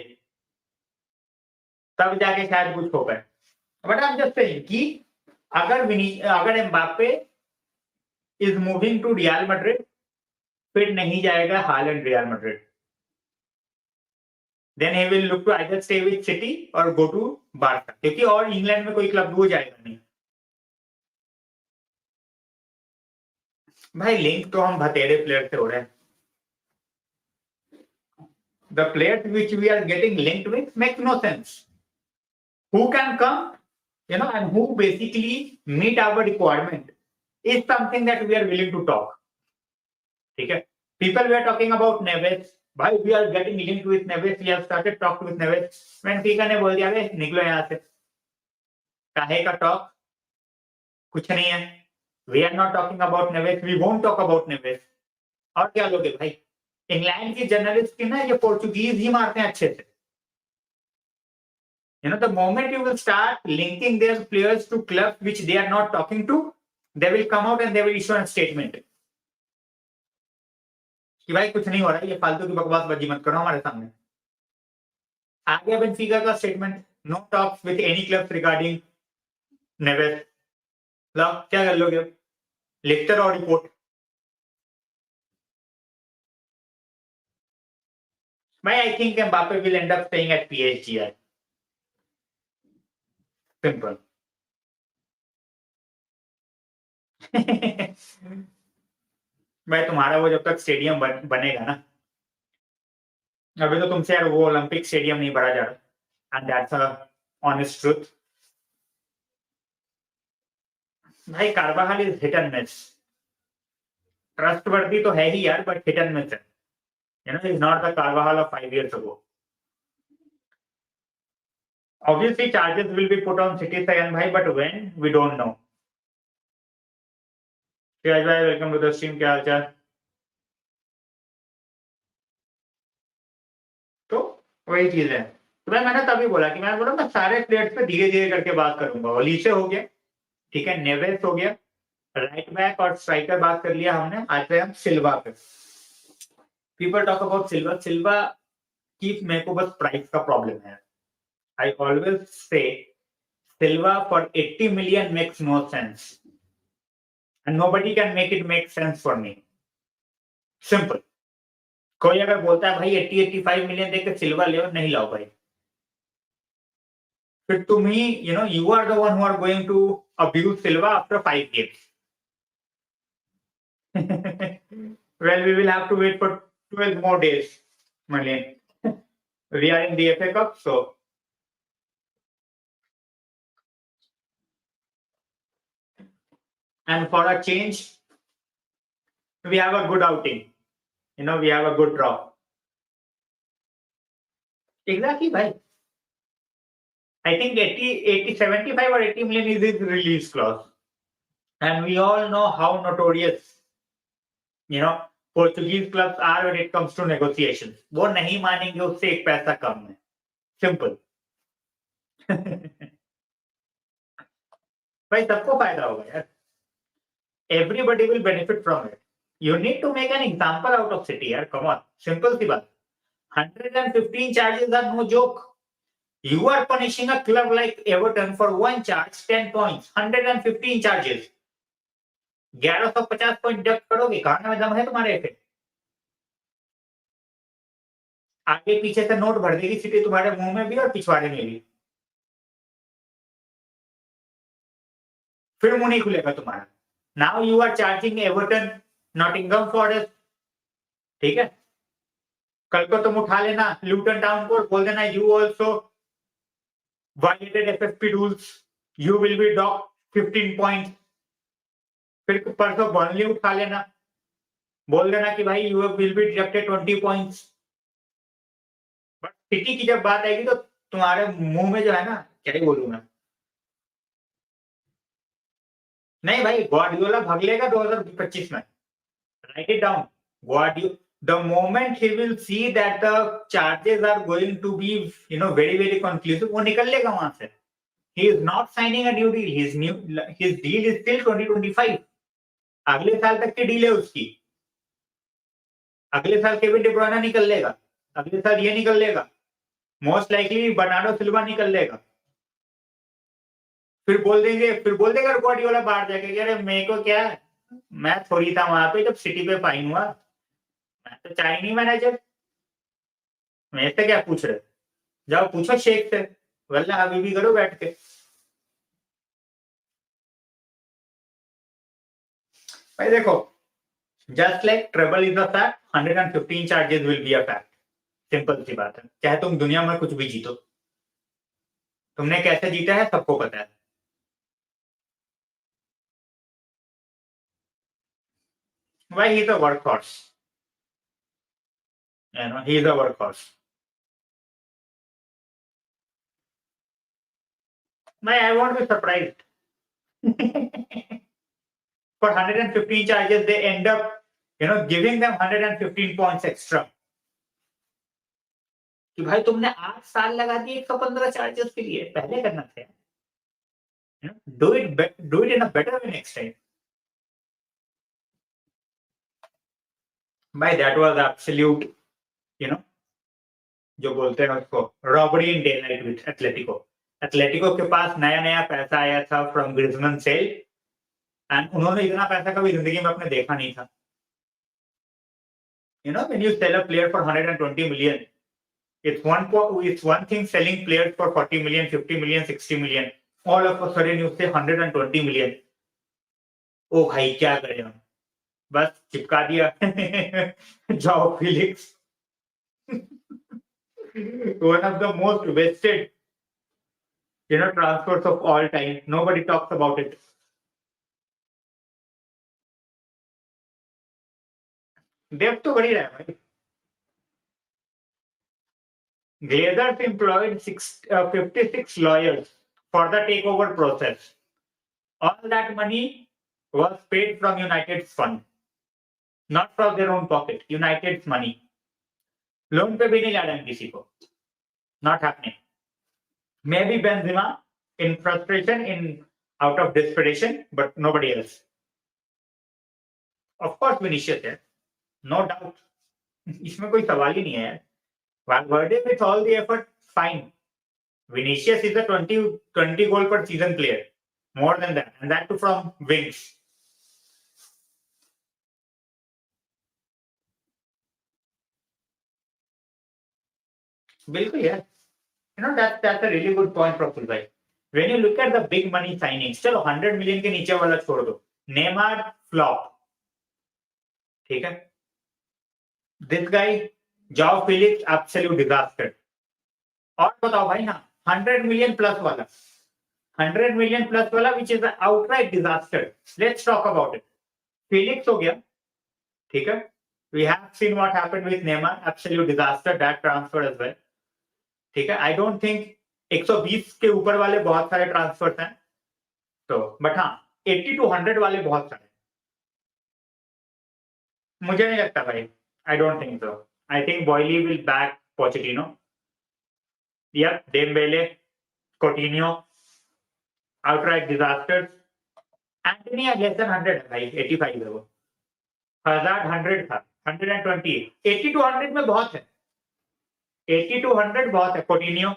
तब जाके शायद कुछ हो पाए. But I am just saying कि अगर Mbappe is moving to Real Madrid, फिर नहीं जाएगा Haaland Real Madrid. Then he will look to either stay with City और गो टू बार्सा, क्योंकि और इंग्लैंड में कोई क्लब वो जाएगा नहीं. भाई लिंक तो हम भतेरे प्लेयर से हो रहे हैं. The players which we are getting linked with make no sense. Who can come, and who basically meet our requirement is something that we are willing to talk. ठीक है. People were talking about Neves. भाई we are getting linked with Neves. We have started talking with Neves. Benfica ने बोल दिया अरे निकलो यहाँ से. काहे का टॉक? कुछ नहीं है. We are not talking about Neves. We won't talk about Neves. और क्या लोगे भाई? इंग्लैंड की जर्नलिस्ट की ना ये पोर्चुगीज ही मारते हैं अच्छे से. The moment you will start linking their players to clubs which they are not talking to, they will come out and they will issue a statement कि भाई कुछ नहीं हो रहा है, ये फालतू की बकवासबाजी मत करो हमारे सामने. आ गया बेंफिका का statement, no talks with any clubs regarding Neves. लो क्या कर लोगे? लिखते रहो रिपोर्ट. भाई I think Mbappe will end up staying at PSG. Simple. भाई तुम्हारा वो जब तक स्टेडियम बनेगा ना, अभी तो तुमसे यार वो ओलंपिक स्टेडियम नहीं भरा जा रहा, and that's a honest truth. भाई Carvajal is hit and miss. Trustworthy तो है ही यार, बट हिट एंड मिस है. He's not the Carvajal of 5 years ago. Obviously, charges will be put on City Sayan bhai, but when we don't know. Shreyas bhai, welcome to the stream. क्या हाल चाल? तो वही चीज है. तो मैंने तभी बोला कि मैं बोला मैं सारे प्लेयर्स पे धीरे धीरे करके बात करूंगा. ओलीसे हो गया, ठीक है, नेवेस हो गया, राइट बैक और स्ट्राइकर बात कर लिया हमने. आज पे हम सिल्वा पे. पीपल टॉक अबाउट सिल्वा. सिल्वा की मेरे को बस प्राइस का प्रॉब्लम है. I always say Silva for 80 million makes no sense, and nobody can make it make sense for me. Simple. कोई अगर बोलता है भाई 80-85 मिलियन देकर सिल्वा ले, नहीं लाओ भाई. फिर तुम ही you are the one who are going to abuse Silva after 5 games. Well, we will have to wait for 12 more days, Malin. We are in the FA Cup, so and for a change, we have a good outing. We have a good draw. Exactly, bhai. I think 75 or 80 million is his release clause. And we all know how notorious, Portuguese clubs are when it comes to negotiations. वो नहीं मानेंगे उससे एक पैसा कम है. Simple. भाई सबको फायदा होगा यार. Everybody will benefit from it. You need to make an example out of City, yaar. Come on. Simple सी बात. 115 charges are no joke. You are punishing a club like Everton for one charge, 10 points. 115 charges. 1150 point जब्त करोगे. खाने में दम है तुम्हारे पे. आगे पीछे से नोट भर देगी सिटी तुम्हारे मुंह में भी और पिछवाड़े में भी. फिर मुंह नहीं खुलेगा तुम्हारा. Now you are charging Everton, Nottingham Forest, ठीक है. कल को तुम उठा लेना लूटन टाउन को, बोल देना you also violated FFP rules, you will be docked 15 point. फिर परसों बर्नली उठा लेना, बोल देना कि भाई you will be deducted 20 points. But City की जब बात आएगी तो तुम्हारे मुंह में जो है ना, क्या ही बोलूं मैं. नहीं भाई, ग्वार्डियोला भाग लेगा 2025 में. Right it down. Guardiola, the moment he will see that the charges are going to be very very conclusive, वो निकल लेगा वहां से. He is not signing a new deal. His deal is still 2025. अगले साल तक की डील है उसकी. अगले साल केविन डी ब्रुयने निकल लेगा. अगले साल ये निकल लेगा. मोस्ट लाइकली बर्नार्डो सिल्वा निकल लेगा. फिर बोल देगा ग्वार्डियोला बाहर जाके, अरे मेरे को क्या है, मैं थोड़ी था वहां पे जब सिटी पे फाइन हुआ. मैं तो चाइनीज मैनेजर. मेरे से क्या पूछ रहे. जाओ पूछो शेख से, वल्ला हबीबी करो बैठ के. भाई देखो, just like treble is a fact, 115 charges will be a fact. Simple सी बात है. चाहे तुम दुनिया में कुछ भी जीतो, तुमने कैसे जीता है सबको पता है. भाई he is a workhorse. He is a workhorse. I won't be surprised. For 115 charges, they end up, giving them 115 points extra. कि भाई तुमने 8 साल लगा दिए 115 चार्जेस के लिए, पहले करना था. Do it in a better way next time. भाई that was absolute, जो बोलते हैं उसको robbery in day night with Atletico. Atletico के पास नया नया पैसा आया था फ्रॉम ग्रिजमैन सेल, एंड उन्होंने इतना पैसा कभी जिंदगी में अपने देखा नहीं था. When you sell a player for 120 million, it's one thing selling players for 40 million, 50 million, 60 million. All of a sudden you say 120 million. ओ भाई क्या करें हम, बस चिपका दिया. जाओ Felix. One of the most wasted transfers of all time. Nobody talks about it. Depth तो बढ़ ही रहा है भाई. Glazers employed 56 lawyers for the takeover process. All that money was paid from United's fund, not from their own pocket. United's money. Loan पे भी नहीं जा रहे हैं किसी को. Not happening. Maybe Benzema in frustration, in out of desperation, but nobody else. Of course, Vinicius है. No doubt. इसमें कोई सवाल ही नहीं है यार. Valverde with all the effort, fine. Vinicius is a 20 goal per season player. More than that. And that too from wings. बिल्कुल यार. That's a really good point, Praful bhai. When you look at the big money signings, चलो 100 million के नीचे वाला छोड़ दो. Neymar flop. ठीक है. This guy, Joao Felix, absolute disaster. और बताओ भाई ना 100 million plus वाला. 100 million plus वाला which is an outright disaster. Let's talk about it. Felix हो गया. ठीक है. We have seen what happened with Neymar. Absolute disaster. That transfer as well. ठीक है. I don't think 120 के ऊपर वाले बहुत सारे ट्रांसफर्स हैं. तो बट हाँ 80 to 100 वाले बहुत सारे. मुझे नहीं लगता भाई. I don't think so. I think Boyle will back Pochettino. Yep, Dembele, Coutinho, outright disasters. Anthony less than 100 है भाई. 85 है वो. Hazard 100 था. 120. 80 to 100 में बहुत है. 80 to 100 बहुत है. Coutinho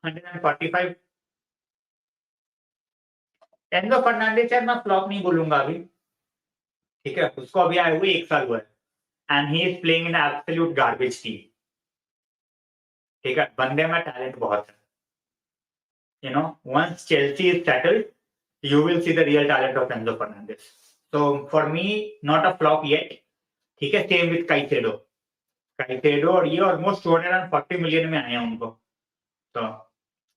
145. एंजो फर्नांडिस यार मैं फ्लॉप नहीं बोलूंगा अभी. ठीक है. उसको अभी आए हुए 1 साल हुआ है. And he is playing in absolute garbage team. ठीक है. बंदे में टैलेंट बहुत है. Once Chelsea is settled, you will see the real talent of Enzo Fernandez. So for me, not a flop yet. ठीक है. Same with Caicedo और ये almost 240 million में आए हैं उनको. तो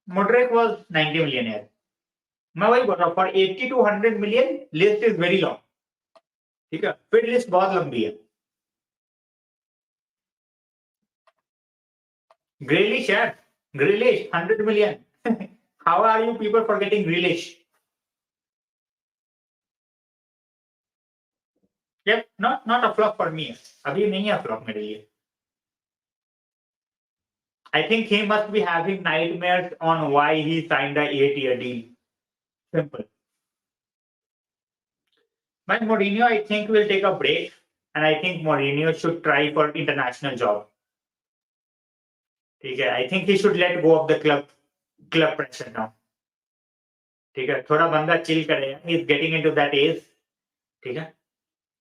Modric was 90 million यार. मैं वही बोल रहा हूँ. For 80 to 100 million, list is very long. ठीक है. फिर लिस्ट बहुत लंबी है. Grealish यार. Grealish 100 million. How are you people forgetting Grealish? Yep, not a flop for me. अभी नहीं है flop मेरे लिए. I think he must be having nightmares on why he signed a 8-year deal. Simple. But Mourinho, I think, will take a break, and I think Mourinho should try for international job. ठीक है. I think he should let go of the club pressure now. ठीक है. थोड़ा बंदा chill करेगा. He's getting into that age. ठीक है.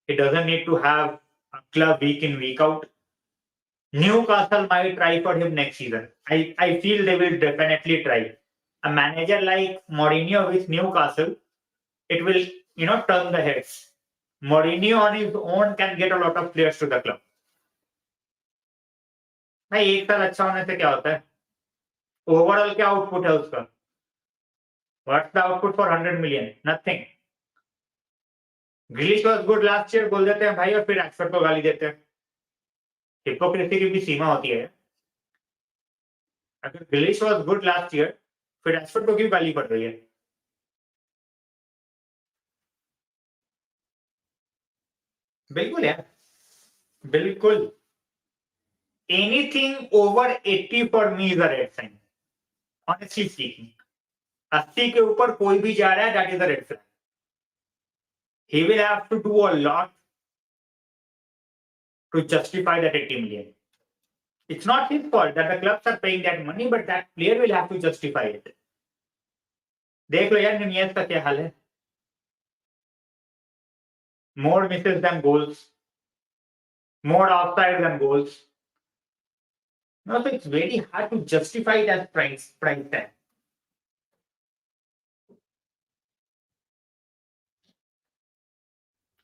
He doesn't need to have a club week in week out. Newcastle might try for him next season. I feel they will definitely try. A manager like Mourinho with Newcastle, it will turn the heads. Mourinho on his own can get a lot of players to the club. भाई 1 साल अच्छा होने से क्या होता है? ओवरऑल क्या आउटपुट है उसका? What's the output for 100 million? Nothing. ग्रिलिश was good last year बोल देते हैं भाई और फिर रैशफोर्ड को गाली देते हैं. हिपोक्रेसी की भी सीमा होती है. अगर ग्रिलिश was good last year, फिर रैशफोर्ड को क्यों गाली पड़ रही है? बिल्कुल यार. बिल्कुल. Anything over 80 for me is a red sign. Honestly speaking. 80 के ऊपर कोई भी जा रहा है, that is a red flag. He will have to do a lot to justify that 80 million. It's not his fault that the clubs are paying that money, but that player will have to justify it. देख लो यार नुनियस का क्या हाल है. More misses than goals. More offside than goals. No, so it's very hard to justify it as price tag.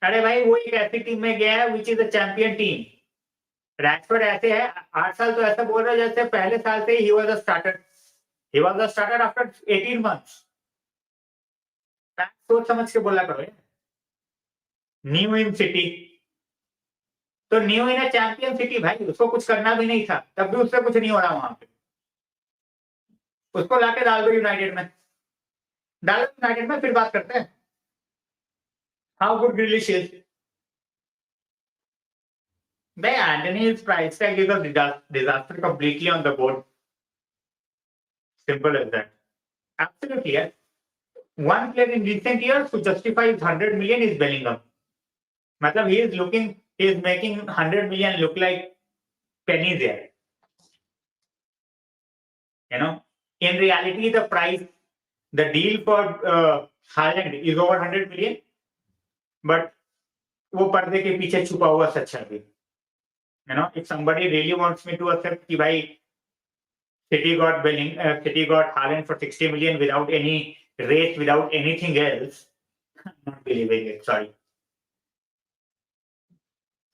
अरे भाई वो एक ऐसी टीम में गया है which is a champion team. Rashford ऐसे है 8 साल तो ऐसा बोल रहा है जैसे पहले साल से he was a starter. He was a starter after 18 months. सोच समझ के बोला करो. New in City. तो new in a champion City भाई, उसको कुछ करना भी नहीं था, तब भी उससे कुछ नहीं हो रहा वहां पे, उसको लाके डाल दो यूनाइटेड में, डालो यूनाइटेड में, फिर बात करते हैं हाउ गुड ग्रिलिश इज। भाई एंटनी's price tag is a disaster completely on the board. Simple as that. Absolutely, yes. One player in recent years who justifies 100 million is Bellingham. मतलब he is making 100 million look like pennies there. You know, in reality, the deal for Haaland is over 100 million, but वो पर्दे के पीछे छुपा हुआ सच्चा भी. You know, if somebody really wants me to accept कि भाई City got Haaland for 60 million without any race, without anything else, I'm not believing it. Sorry.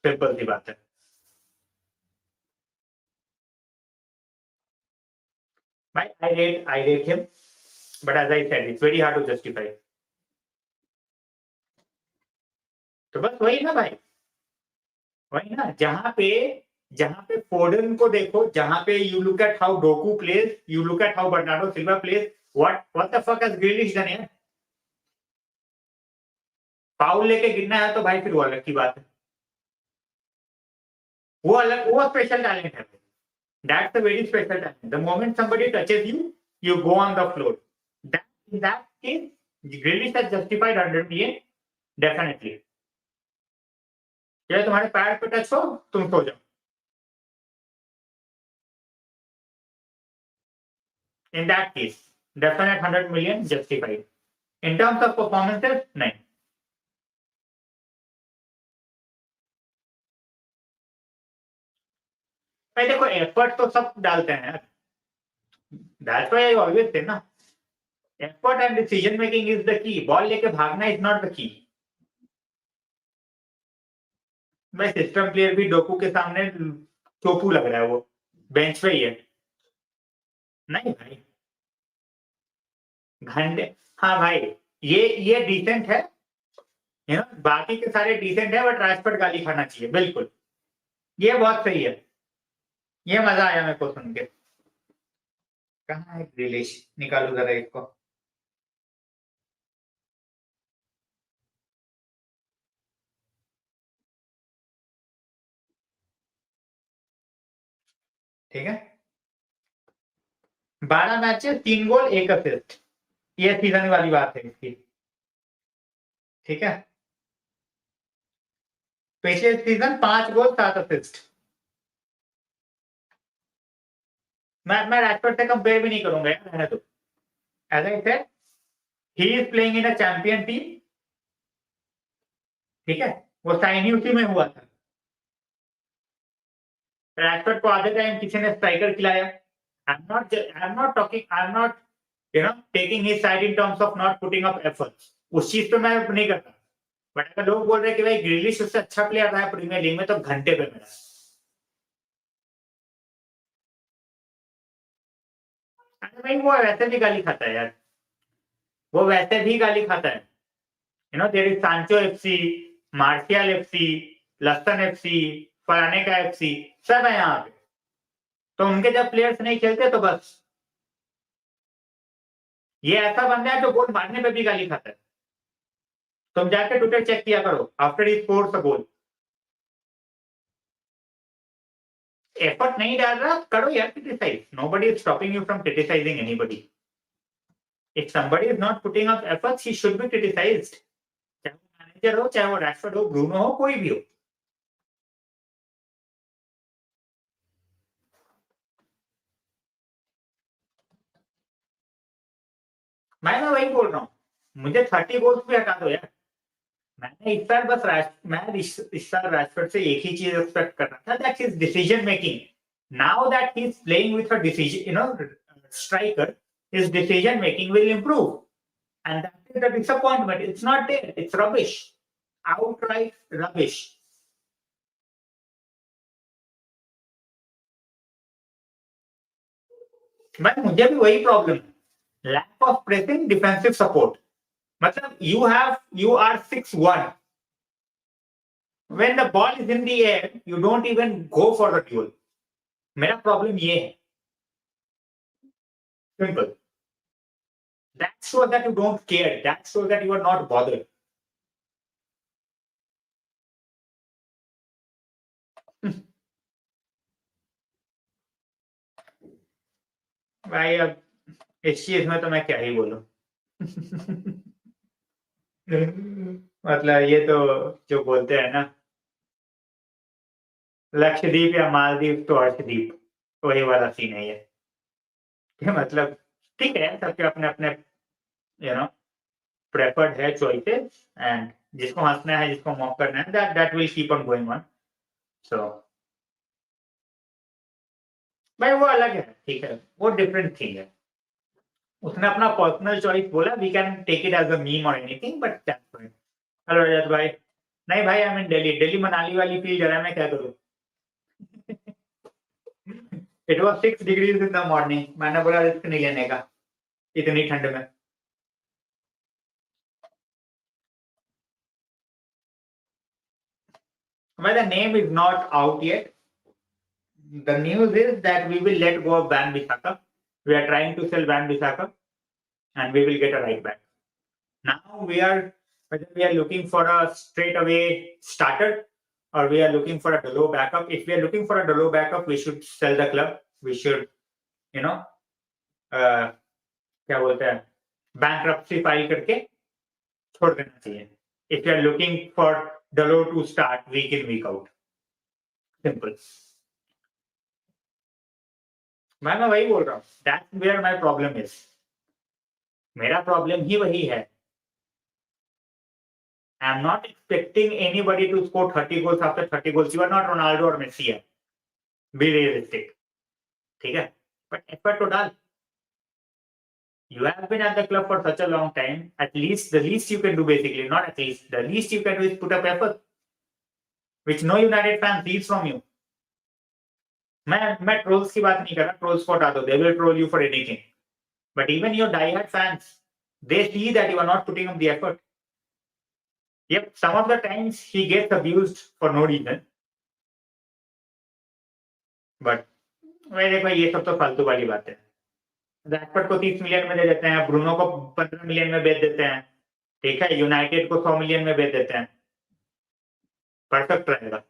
Simple सी बात है. I rate him, but as I said, it's very hard to justify. तो बस वही ना भाई, वही ना, जहां पे फोर्डन को देखो, जहां पे you look at how Doku plays, you look at how Bernardo Silva plays, what the fuck has Grealish done यार? फाउल लेके गिरना है तो भाई फिर वो अलग की बात है, वो स्पेशल टैलेंट है. That's a very special talent. The moment somebody touches you, you go on the floor. In that case, Grealish has justified 100 million, definitely. चाहे तुम्हारे पैर पे टच हो, तुम सो जाओ. In that case, definite 100 million justified. In terms of performances, नहीं. भाई देखो, एफर्ट तो सब डालते हैं. That's why I always say ना, effort and decision making is the key. Ball लेके भागना is not the key. भाई सिस्टम प्लेयर भी डोकू के सामने चोपू लग रहा है, वो बेंच पे ही है. नहीं भाई, घंटे, हाँ भाई, ये डिसेंट है, यू नो, बाकी के सारे डिसेंट है, बट राजपट गाली खाना चाहिए बिल्कुल. ये बहुत सही है, ये मजा आया मेरे को सुन के. कहाँ है ग्रिलिश? निकालू जरा इसको. ठीक है, 12 मैचेस, 3 गोल 1 असिस्ट, ये सीजन वाली बात है इसकी. ठीक है, पिछले सीजन 5 गोल 7 असिस्ट. मैं राजपट से कंपेयर भी नहीं करूंगा यार, रहने दो. As I said, he is playing in a champion team. ठीक है, वो साइन ही उसी में हुआ था. रैशफोर्ड को आधे टाइम किसी ने स्ट्राइकर खिलाया. I'm not talking, I'm not, you know, taking his side in terms of not putting up efforts. उस चीज पे मैं नहीं करता. बट अगर लोग बोल रहे हैं कि भाई ग्रिलिश उससे अच्छा प्लेयर रहा है प्रीमियर लीग में, तो घंटे पे मेरा. अरे भाई वो वैसे भी गाली खाता है यार, वो वैसे भी गाली खाता है. यू नो, देयर इज सांचो एफसी, मार्शियल एफसी, लसन एफसी, फलाने का एफसी, सब है यहाँ पे. तो उनके जब प्लेयर्स नहीं खेलते तो बस, ये ऐसा बंदा है जो गोल मारने पे भी गाली खाता है. तुम जाके ट्विटर चेक किया करो, after he scores a goal. Effort नहीं डाल रहा, करो यार criticise. Nobody is stopping you from criticising anybody. If somebody is not putting up efforts, he should be criticised. चाहे वो मैनेजर हो, चाहे वो रैशफोर्ड हो, ब्रूनो हो, कोई भी हो. मैं वही बोल रहा हूँ, मुझे 30 गोल्स भी हटा दो यार. मैंने इस बार इस साल रैशफोर्ड से एक ही चीज एक्सपेक्ट कर रहा था, that is decision making. Now that he is playing with a decision, you know, striker, his decision making will improve, and that is the disappointment. It's not there, it's rubbish, outright rubbish. भाई मुझे भी वही प्रॉब्लम है, lack of pressing, defensive support. मतलब you are 6'1", When the ball is in the air, you don't even go for the duel. मेरा problem ये है. Simple. That shows that you don't care. That shows that you are not bothered. भाई अब इस चीज में तो मैं क्या ही बोलूं. मतलब ये तो जो बोलते हैं ना, लक्षद्वीप या मालदीव तो अर्शदीप, वही वाला सीन है ये. कि मतलब ठीक है, सबके अपने अपने यू नो प्रेफर्ड है चॉइसेस, एंड जिसको हंसना है, जिसको मॉक करना है, that will keep on going on. So भाई वो अलग है, ठीक है, वो डिफरेंट थिंग है. उसने अपना पर्सनल चॉइस बोला, we can take it as a meme और anything, but that's fine. Hello Rajat भाई. नहीं भाई, आई मीन दिल्ली, दिल्ली मनाली वाली फील जरा मैं क्या करूं. It was 6 degrees in the morning. मैंने बोला रिस्क नहीं लेने का इतनी ठंड में. Well, the name is not out yet. The news is that we will let go of Van Bissaka. We are trying to sell Van Bissaka, and we will get a right back. Now we are whether we are looking for a straight away starter or we are looking for a Dolo backup. If we are looking for a Dolo backup, we should sell the club. We should, you know, क्या बोलते हैं, bankruptcy फाइल करके छोड़ देना चाहिए. If you are looking for Dolo to start week in week out, simple. मैं वही बोल रहा हूँ. That's where my problem is. मेरा प्रॉब्लम ही वही है. I am not expecting anybody to score 30 goals after 30 goals. You are not Ronaldo or Messi है. Be realistic. ठीक है, but effort to डाल. You have been at the club for such a long time. At least the least you can do, basically, not at least, the least you can do is put up effort, which no United fan sees from you. मैं ट्रोल्स की बात नहीं कर रहा. ट्रोल्स को हटा दो. They will troll you for anything. But even your diehard fans, they see that you are not putting up the effort. Yep, some of the times he gets abused for no reason. But वही देखो, ये सब तो फालतू वाली बात है. रैशफोर्ड को 30 मिलियन में दे देते हैं, ब्रूनो को 15 मिलियन में बेच देते हैं. ठीक है, यूनाइटेड को 100 मिलियन में बेच देते हैं. परफेक्ट रहेगा.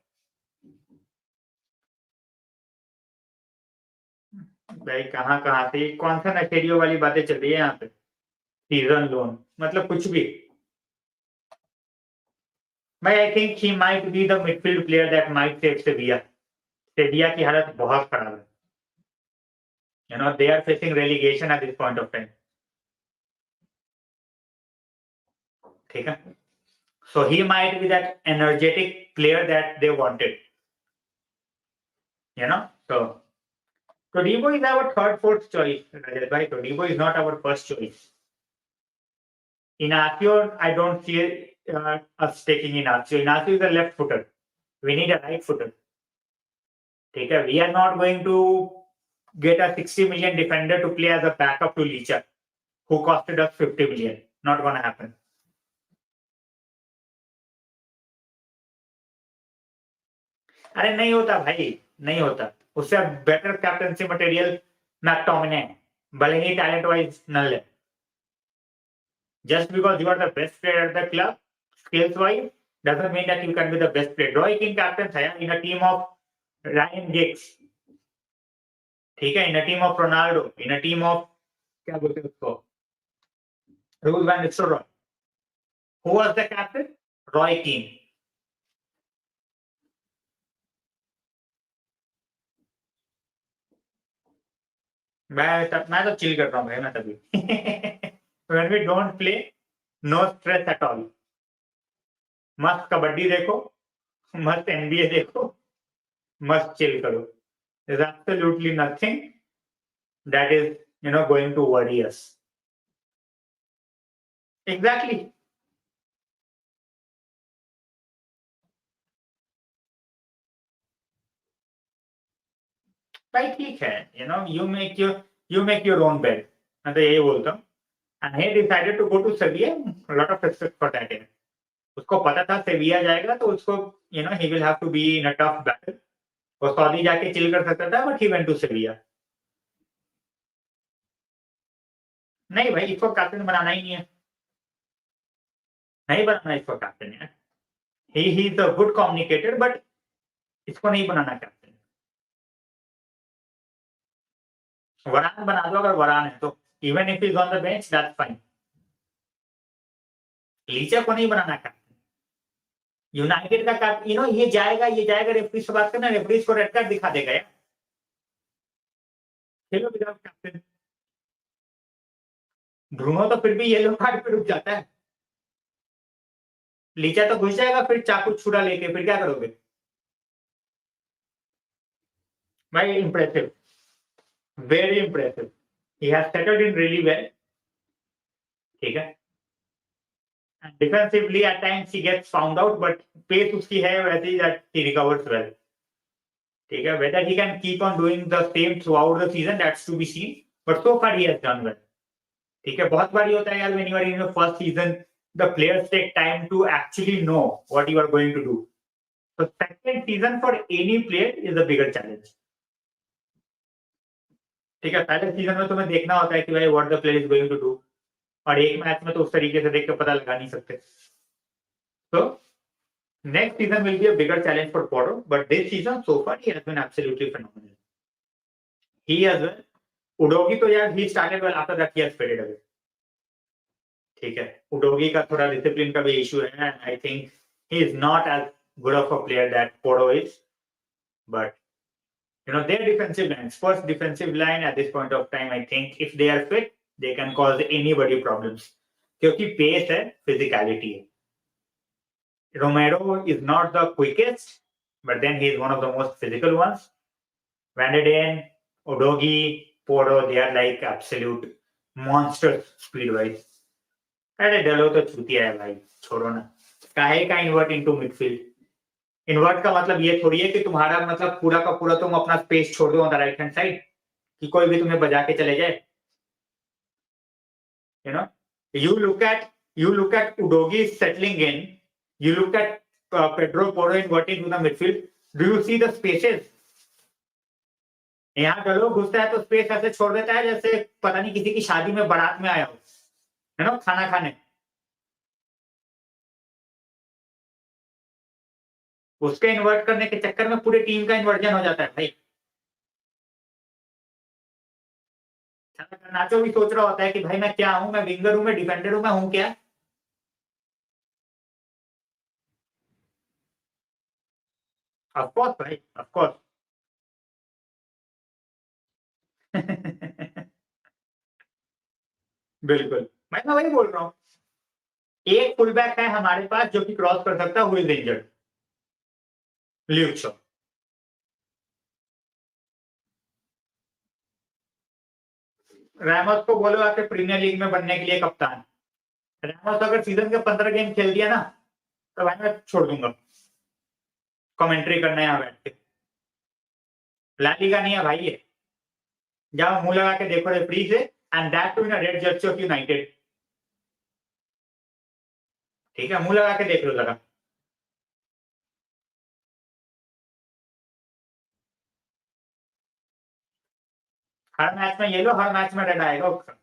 भाई कहाँ से कौन सा नशेरियो वाली बातें चल रही है यहाँ पे. सीजन लोन मतलब कुछ भी. भाई I think he might be the midfield player that might save सेविया. सेविया की हालत बहुत खराब है. You know, they are facing relegation at this point of time. ठीक है, so he might be that energetic player that they wanted. You know, so Todibo is our third, fourth choice. Rajat bhai, Todibo is not our first choice. Inacio, I don't see us taking Inacio. Inacio is a left footer. We need a right footer. ठीक है, we are not going to get a 60 million defender to play as a backup to Licha, who costed us 50 million. Not gonna happen. अरे नहीं होता भाई, नहीं होता. उससे बेटर कैप्टनसी मटेरियल मैकटोमिने है, भले ही टैलेंट वाइज नल है. Just because you are the best player at the club, skills wise, doesn't mean that you can be the best player. Roy Keane captain था in a team of Ryan Giggs. ठीक है, in a team of Ronaldo, in a team of क्या बोलते हैं उसको, Ruud van Nistelrooy. Who was the captain? Roy Keane. मैं तो चिल कर रहा हूँ भाई. मैं तभी when we don't play, no stress at all. मस्त कबड्डी देखो, मस्त NBA देखो, मस्त चिल करो. There's absolutely nothing that is, you know, going to worry us. Exactly. भाई ठीक है, you know, you make your own bed. मैं तो यही बोलता हूँ. And he decided to go to Sevilla. A lot of respect for that. उसको पता था सेविया जाएगा तो उसको he will have to be in a tough battle. वो सऊदी जाके चिल कर सकता था, but he went to Sevilla. नहीं भाई, इसको कैप्टन बनाना ही नहीं है, नहीं बनाना इसको कैप्टन है. He is a good communicator, but इसको नहीं बनाना कैप्टन. वरान बना दो अगर वरान है तो, even if he's on the bench, that's fine. Licha को नहीं बनाना कैप्टन. यूनाइटेड का कैप्टन, ये जाएगा रेफरी से बात करना, रेफरी को रेड कार्ड दिखा देगा यार. खेलो विदाउट कैप्टन. ब्रूनो तो फिर भी येलो कार्ड पे रुक जाता है. लीचा तो घुस जाएगा फिर चाकू छुरा लेके, फिर क्या करोगे भाई. Impressive, very impressive. He has settled in really well. ठीक है. Defensively at times he gets found out, but pace उसकी है वैसी दैट ही रिकवर्स वेल. ठीक है. Whether he can keep on doing the same throughout the season, that's to be seen, but so far he has done well. ठीक है. बहुत बारी होता है यार, when you are in your first season the players take time to actually know what you are going to do. So second season for any player is a bigger challenge. ठीक है. पहले सीजन में तुम्हें देखना होता है कि भाई what the player is going to do, और एक मैच में तो उस तरीके से देख के पता लगा नहीं सकते. So next season will be a bigger challenge for Porto, but this season so far he has been absolutely phenomenal. He as well. Udogi तो यार he started well, after that he has faded away. ठीक है. उडोगी का थोड़ा डिसिप्लिन का भी इशू है. I think he is not as good of a player that Porto is, but their defensive lines, first defensive line at this point of time, I think if they are fit they can cause anybody problems, क्योंकि पेस है, फिजिकलिटी है. Romero is not the quickest, but then he is one of the most physical ones. Van der Den, Udogi, Porto, they are like absolute monsters speed wise. अरे डलो तो चूतिया है भाई, छोड़ो ना. काहे का इन्वर्ट इनटू मिडफील्ड. इन्वर्ट का मतलब ये थोड़ी है कि तुम्हारा मतलब पूरा का पूरा तुम अपना स्पेस छोड़ दो on the right hand side, कि कोई भी तुम्हें बजा के चले जाए. you look at Udogi settling in, you look at Pedro Porro inverting to the midfield. Do you see the spaces? यहाँ डलो घुसता है तो स्पेस ऐसे छोड़ देता है जैसे पता नहीं किसी की शादी में बारात में आया हो, खाना खाने. उसके इन्वर्ट करने के चक्कर में पूरी टीम का इन्वर्जन हो जाता है भाई. नाचो भी सोच रहा होता है कि भाई मैं क्या हूं, मैं विंगर हूं, मैं डिफेंडर हूं, मैं हूं क्या. ऑफ कोर्स भाई, ऑफ कोर्स. बिल्कुल. मैं वही बोल रहा हूँ, एक फुल बैक है हमारे पास जो कि क्रॉस कर सकता है, who is injured, Luke Shaw. Ramos को बोलो आके प्रीमियर लीग में बनने के लिए कप्तान. रैमोस अगर सीजन के 15 गेम खेल दिया ना तो भाई मैं छोड़ दूंगा कमेंट्री करना यहाँ बैठ के. ला लीगा नहीं है भाई ये. जाओ मुंह लगा के देखो रेफरी से, and that too in a red jersey of United. ठीक है. मुंह लगा के देख लो जरा. हर मैच में येलो, हर मैच में रेड आएगा उसका.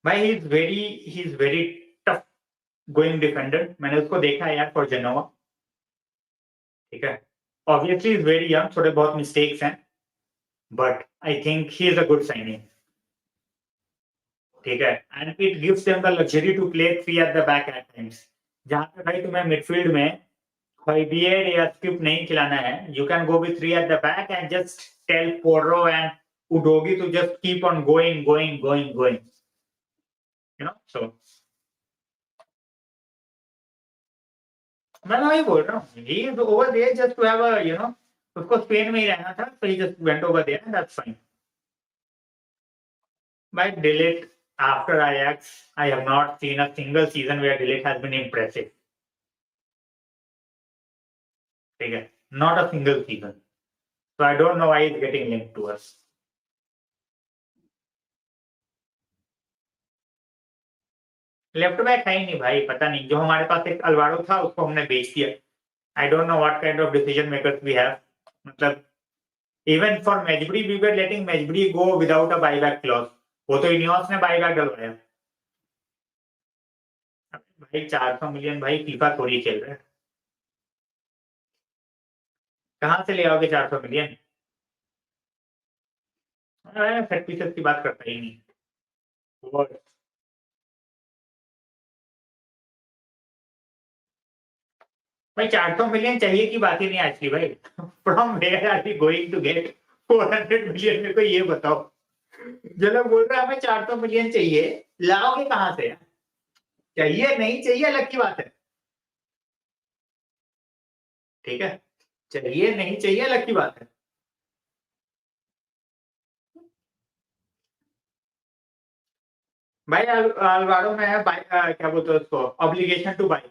भाई he is very tough going defender. मैंने उसको देखा है यार फॉर जेनोवा. ठीक है. ऑब्वियसली इज वेरी यंग, थोड़े बहुत मिस्टेक्स हैं, but I think he is a good signing. ठीक है. And it gives them the luxury to play 3 at the back at times. जहां पे भाई तुम्हें मिडफील्ड में Højbjerg या स्किप नहीं खिलाना है, you can go with 3 at the back and just tell Porro and Udogi to just keep on going. So मैं वही बोल रहा हूँ, he is over there just to have a उसको स्पेन में ही रहना था, so he just went over there and that's fine. By De Ligt after Ajax, I have not seen a single season where De Ligt has been impressive. ठीक है. Not a single season. So I don't know why he's getting linked to us. Left back है ही नहीं भाई, पता नहीं, जो हमारे पास एक अल्वारो था उसको हमने बेच दिया। I don't know what kind of decision makers we have, मतलब even for Mejbri we were letting Mejbri go without a buyback clause, वो तो इनियोस ने बायबैक डलवाया। भाई 400 मिलियन भाई, फीफा थोड़ी खेल रहा है, कहाँ से ले आओगे 400 मिलियन? सेट पीसेस की बात करता ही नहीं। और भाई 400 मिलियन चाहिए की बात ही नहीं एक्चुअली भाई। From where are we going to get 400 million, मेरे को ये बताओ। जो लोग बोल रहे हैं हमें 400 मिलियन चाहिए, लाओगे कहाँ से? चाहिए नहीं चाहिए अलग की बात है, ठीक है, चाहिए नहीं चाहिए अलग की बात है। भाई अल्वारो में है क्या बोलते हैं उसको, ऑब्लिगेशन टू बाई।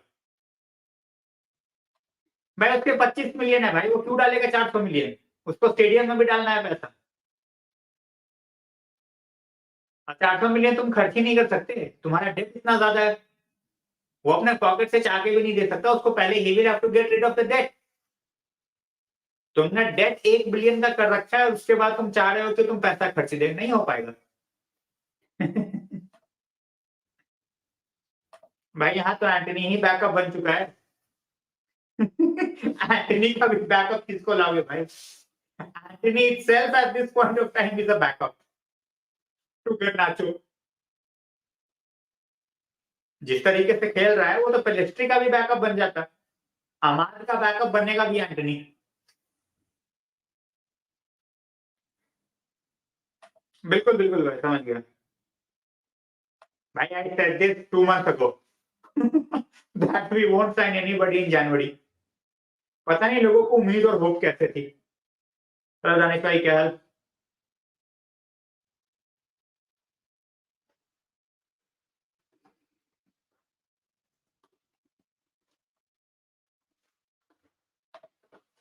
भाई उसके 25 मिलियन है भाई, वो क्यों डालेगा 400 मिलियन? उसको स्टेडियम में भी डालना है पैसा। 400 मिलियन तुम खर्च ही नहीं कर सकते, तुम्हारा डेट इतना ज्यादा है। वो अपने पॉकेट से चाह के भी नहीं दे सकता उसको, पहले he will have to get rid of the debt. तुमने डेट 1 बिलियन का कर रखा है, उसके बाद तुम चाह रहे हो कि तुम पैसा खर्च दे, नहीं हो पाएगा। भाई यहाँ तो एंटनी ही बैकअप बन चुका है। एंटनी का भी बैकअप किसको लाओगे भाई? Antony itself at this point of time is a backup to Garnacho। जिस तरीके से खेल रहा है वो तो पेलेस्ट्री का भी बैकअप बन जाता, अमाद का बैकअप बनने का भी एंटनी। बिल्कुल बिल्कुल भाई, समझ गया। भाई I said this 2 months ago that we won't sign anybody in January। पता नहीं लोगों को उम्मीद और होप कैसे थी। चलो दानिश भाई, क्या हाल?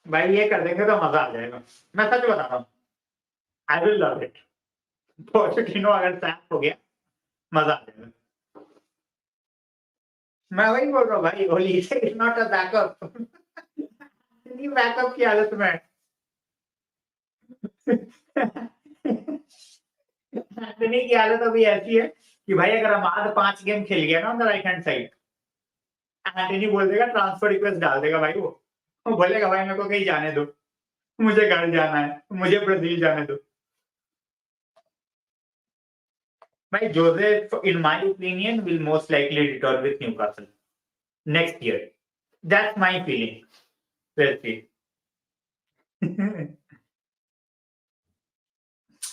भाई ये कर देंगे तो मजा आ जाएगा, मैं सच बता रहा हूँ। I will love it. Pochettino अगर सैक हो गया, मजा आ जाएगा। मैं वही बोल रहा हूँ भाई, Olise is not a backup. Backup की हालत में है। एंटनी की हालत अभी ऐसी है कि भाई अगर अमाद 5 गेम खेल गया ना on the right hand side, Antony बोल देगा, ट्रांसफर रिक्वेस्ट डाल देगा भाई वो बोलेगा भाई मेरे को कहीं जाने दो, मुझे घर जाना है, मुझे ब्राजील जाने दो। भाई Joseph in my opinion will most likely return with Newcastle next year, that's my feeling. Let's see.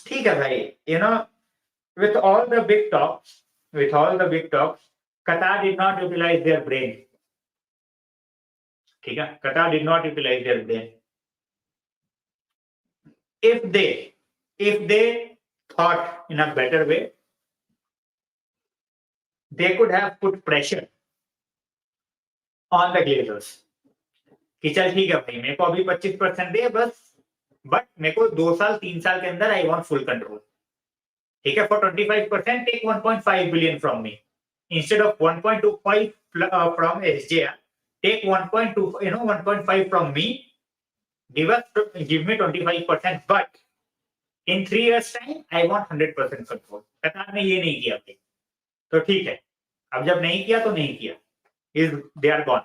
ठीक है भाई, you know, with all the big talks, with all the big talks, Qatar did not utilize their brain। ठीक है, Qatar did not utilize their brain। if they if they thought in a better way, they could have put pressure on the Glazers कि चल ठीक है भाई, मेरे को अभी 25% दे बस, बट मेरे को 2 साल 3 साल के अंदर आई वांट फुल कंट्रोल। ठीक है, for 25% take 1.5 billion from me instead of 1.25 from SJ, take 1.2, 1.5 from me, give me 25%, but in 3 years time I want 100% control. कतार ने ये नहीं किया भाई, तो ठीक है, अब जब नहीं किया तो नहीं किया, इज दे आर गॉन।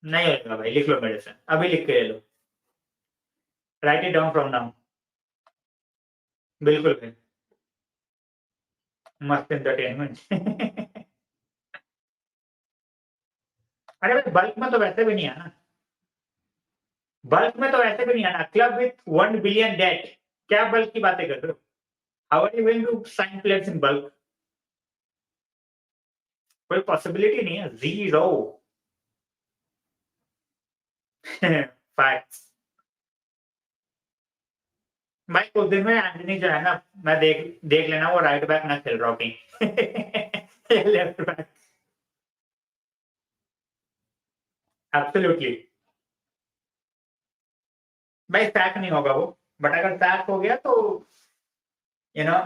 नहीं होगा भाई, लिख लो मेडिसिन, अभी लिख के ले लो, write it down from now. बिल्कुल भाई, मस्त एंटरटेनमेंट। अरे भाई बल्क में तो वैसे भी नहीं आना, बल्क में तो वैसे भी नहीं आना, क्लब विथ 1 बिलियन डेट, क्या बल्क की बातें कर रहे हो? How are you going to sign players in bulk? कोई पॉसिबिलिटी नहीं है, जीरो। फैक्ट्स। भाई कुछ दिन में एंटनी जो है ना, मैं देख देख लेना वो राइट बैक ना खेल रहा हूँ कहीं। Left back. एब्सोल्युटली। भाई सैक नहीं होगा वो, बट अगर सैक हो गया तो you know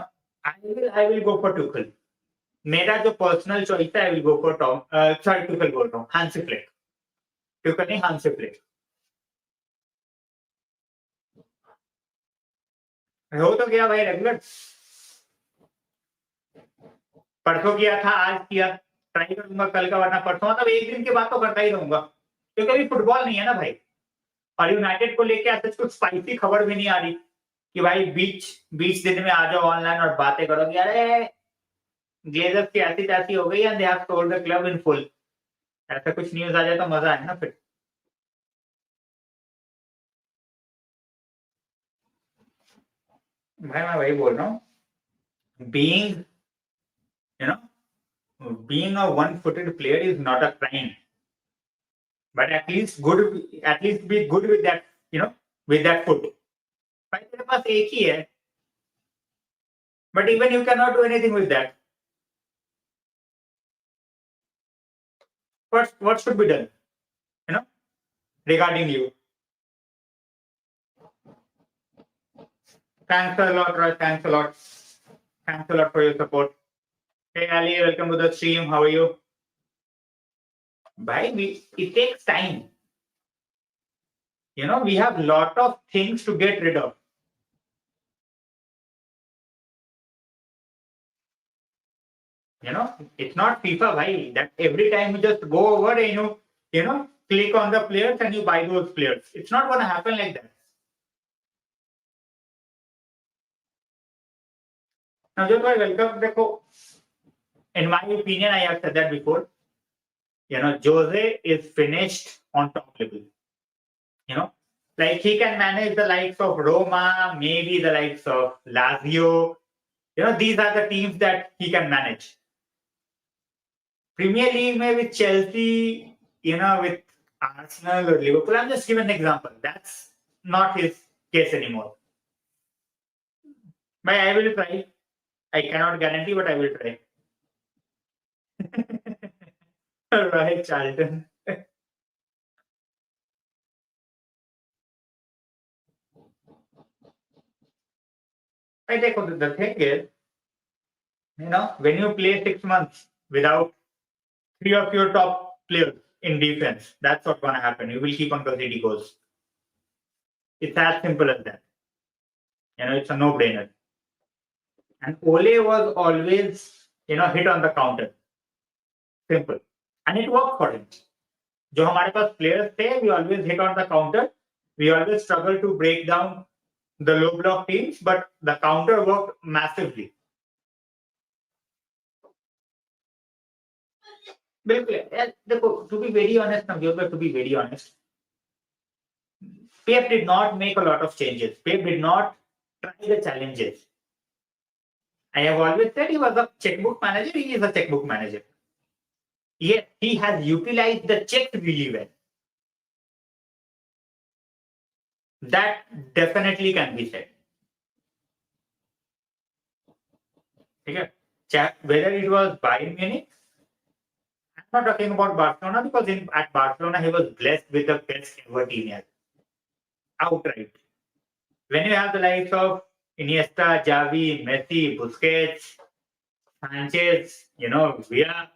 I will go for Tuchel. मेरा जो पर्सनल चॉइस है, I will go for Tuchel बोल रहा हूँ, हांसी फ्लिक। टुकल नहीं, हांसी फ्लिक। हो तो गया भाई रेगुलर, परसों किया था, आज किया, ट्राई करूंगा कल का, वरना परसों, मतलब एक दिन के बाद तो करता ही रहूंगा, क्योंकि अभी फुटबॉल नहीं है ना भाई। और यूनाइटेड को लेके ऐसा कुछ स्पाइसी खबर भी नहीं आ रही कि भाई बीच बीच दिन में आ जाओ ऑनलाइन और बातें करोगे, अरे ग्लेजर्स की ऐसी तैसी हो गई and they have sold the club in full. ऐसा कुछ न्यूज आ जाए तो मजा है ना फिर। भाई मैं वही बोल रहा हूँ, being you know being a one footed player is not a crime, but at least be good with that, with that foot. भाई तेरे पास एक ही है, but even you can not do anything with that. What should be done, you know, regarding you? Thanks a lot, Roy. Thanks a lot. Thanks a lot for your support. Hey Ali, welcome to the stream. How are you? Bhai, it takes time. We have lot of things to get rid of. It's not FIFA, bhai, that every time you just go over and click on the players and you buy those players. It's not gonna happen like that. Now, just welcome. Dekho, in my opinion, I have said that before. Jose is finished on top level. You know, like he can manage the likes of Roma, maybe the likes of Lazio. These are the teams that he can manage. Premier League, maybe with Chelsea, with Arsenal or Liverpool. I'm just giving an example. That's not his case anymore. But I will try. I cannot guarantee, but I will try. All right, Charlton. I take the thing is, when you play 6 months without three of your top players in defense, that's what's going to happen. You will keep on conceding goals. It's as simple as that. It's a no-brainer. And Ole was always, hit on the counter. Simple. And it worked for him. जो हमारे पास players थे, we always hit on the counter. We always struggle to break down the low block teams, but the counter worked massively. बिल्कुल, to be very honest, Pep did not make a lot of changes. Pep did not try the challenges. I have always said he was a checkbook manager. He is a checkbook manager. Yes, he has utilized the checks really well. That definitely can be said. Okay? Whether it was Bayern Munich, I'm not talking about Barcelona because at Barcelona he was blessed with the best ever team yet. Outright. When you have the likes of Iniesta, Xavi, Messi, Busquets, Sanchez, Villa,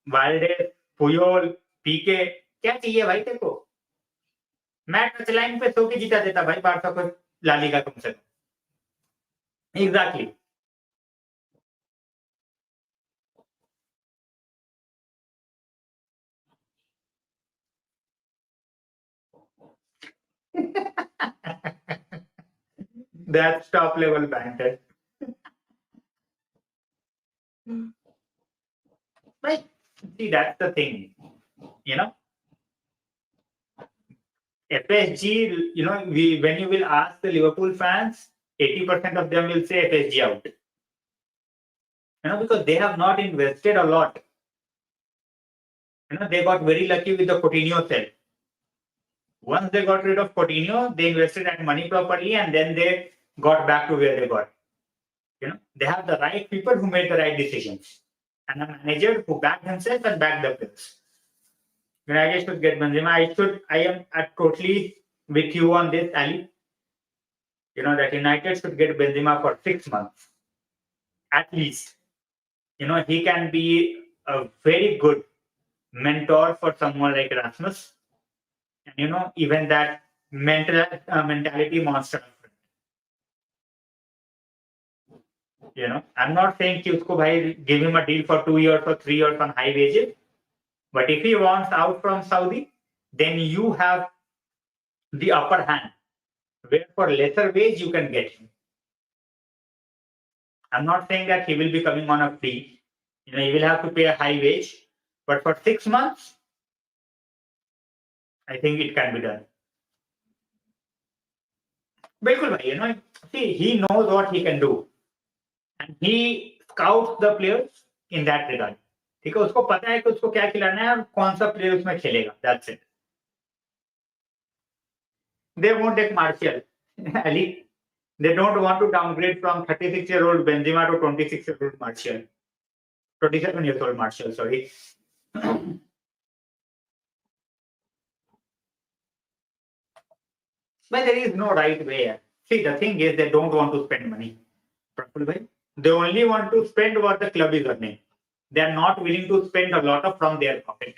Valdez, Puyol, पीके, क्या चाहिए भाई तेरे को? मैं टच लाइन पे सो के जीता देता भाई बारसा को ला लीगा कम से कम. Exactly. That's top level banter. Right? See, that's the thing. FSG, when you will ask the Liverpool fans, 80% of them will say FSG out. Because they have not invested a lot. They got very lucky with the Coutinho sell. Once they got rid of Coutinho, they invested that money properly and then they got back to where they got. They have the right people who made the right decisions. And a manager who backed himself and backed the players. United should get Benzema. I am totally with you on this, Ali. That United should get Benzema for 6 months. At least. he can be a very good mentor for someone like Rasmus. And even that mentality monster. I'm not saying कि उसको भाई give him a deal for 2 years or 3 years on high wages, but if he wants out from Saudi, then you have the upper hand, where for lesser wage you can get him. I'm not saying that he will be coming on a free. He will have to pay a high wage, but for 6 months, I think it can be done. बिल्कुल भाई, see, he knows what he can do, and he scouts the players in that regard. ठीक है, उसको पता है कि उसको क्या खिलाना है और कौन सा प्लेयर उसमें खेलेगा. That's it. They won't take Martial, Ali. They don't want to downgrade from 36-year-old Benzema to 26-year-old Martial. 27-year-old Martial, sorry. But there is no right way. See, the thing is, they don't want to spend money. They only want to spend what the club is earning. They are not willing to spend a lot of from their pocket.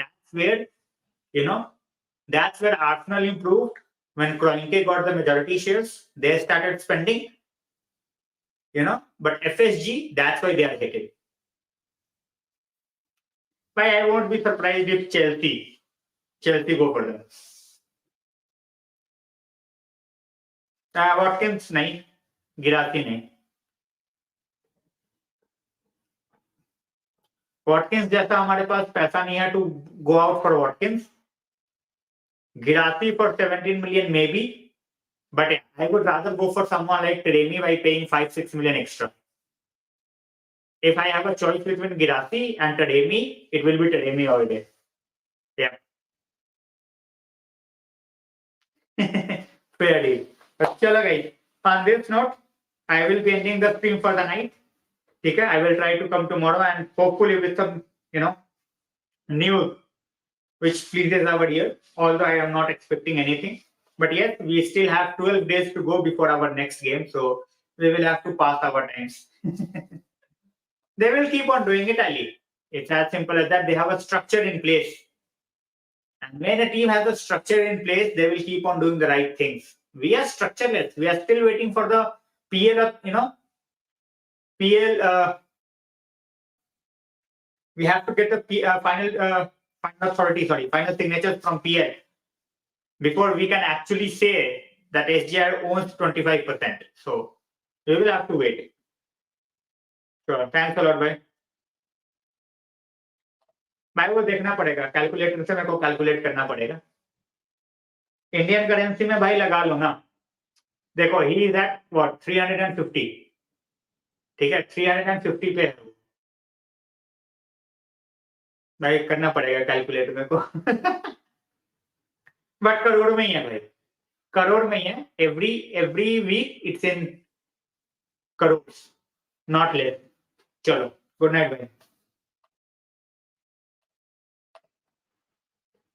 That's where Arsenal improved. When Kroenke got the majority shares, they started spending. But FSG, that's why they are hated. But I won't be surprised if Chelsea go for them. Watkins नहीं, गिराती नहीं. Watkins जैसा हमारे पास पैसा नहीं है to go out for Watkins. गिराती for 17 million maybe, but I would rather go for someone like Taremi by paying 5-6 million extra. If I have a choice between Girassi and Taremi, it will be Taremi all day. Yeah. Fair deal. But chalo guys, on this note, I will be ending the stream for the night. Okay, I will try to come tomorrow and hopefully with some, news which pleases our ear, although I am not expecting anything. But yes, we still have 12 days to go before our next game, so we will have to pass our times. They will keep on doing it, Ali. It's as simple as that. They have a structure in place. And when a team has a structure in place, they will keep on doing the right things. We are structureless. We are still waiting for the PL, PL. We have to get the final signatures from PL before we can actually say that SGR owns 25%. So we will have to wait. Sure. Thanks a lot, bhai. भाई वो देखना पड़ेगा, कैलकुलेटर से मेरे को कैलकुलेट करना पड़ेगा. इंडियन करेंसी में भाई लगा लो ना. देखो, ही इज एट व्हाट 350. ठीक है, 350 पे है भाई. करना पड़ेगा कैलकुलेटर मेरे को. बट करोड़ में ही है भाई, करोड़ में ही है. Every week it's in crore, not less. चलो, गुड नाइट भाई.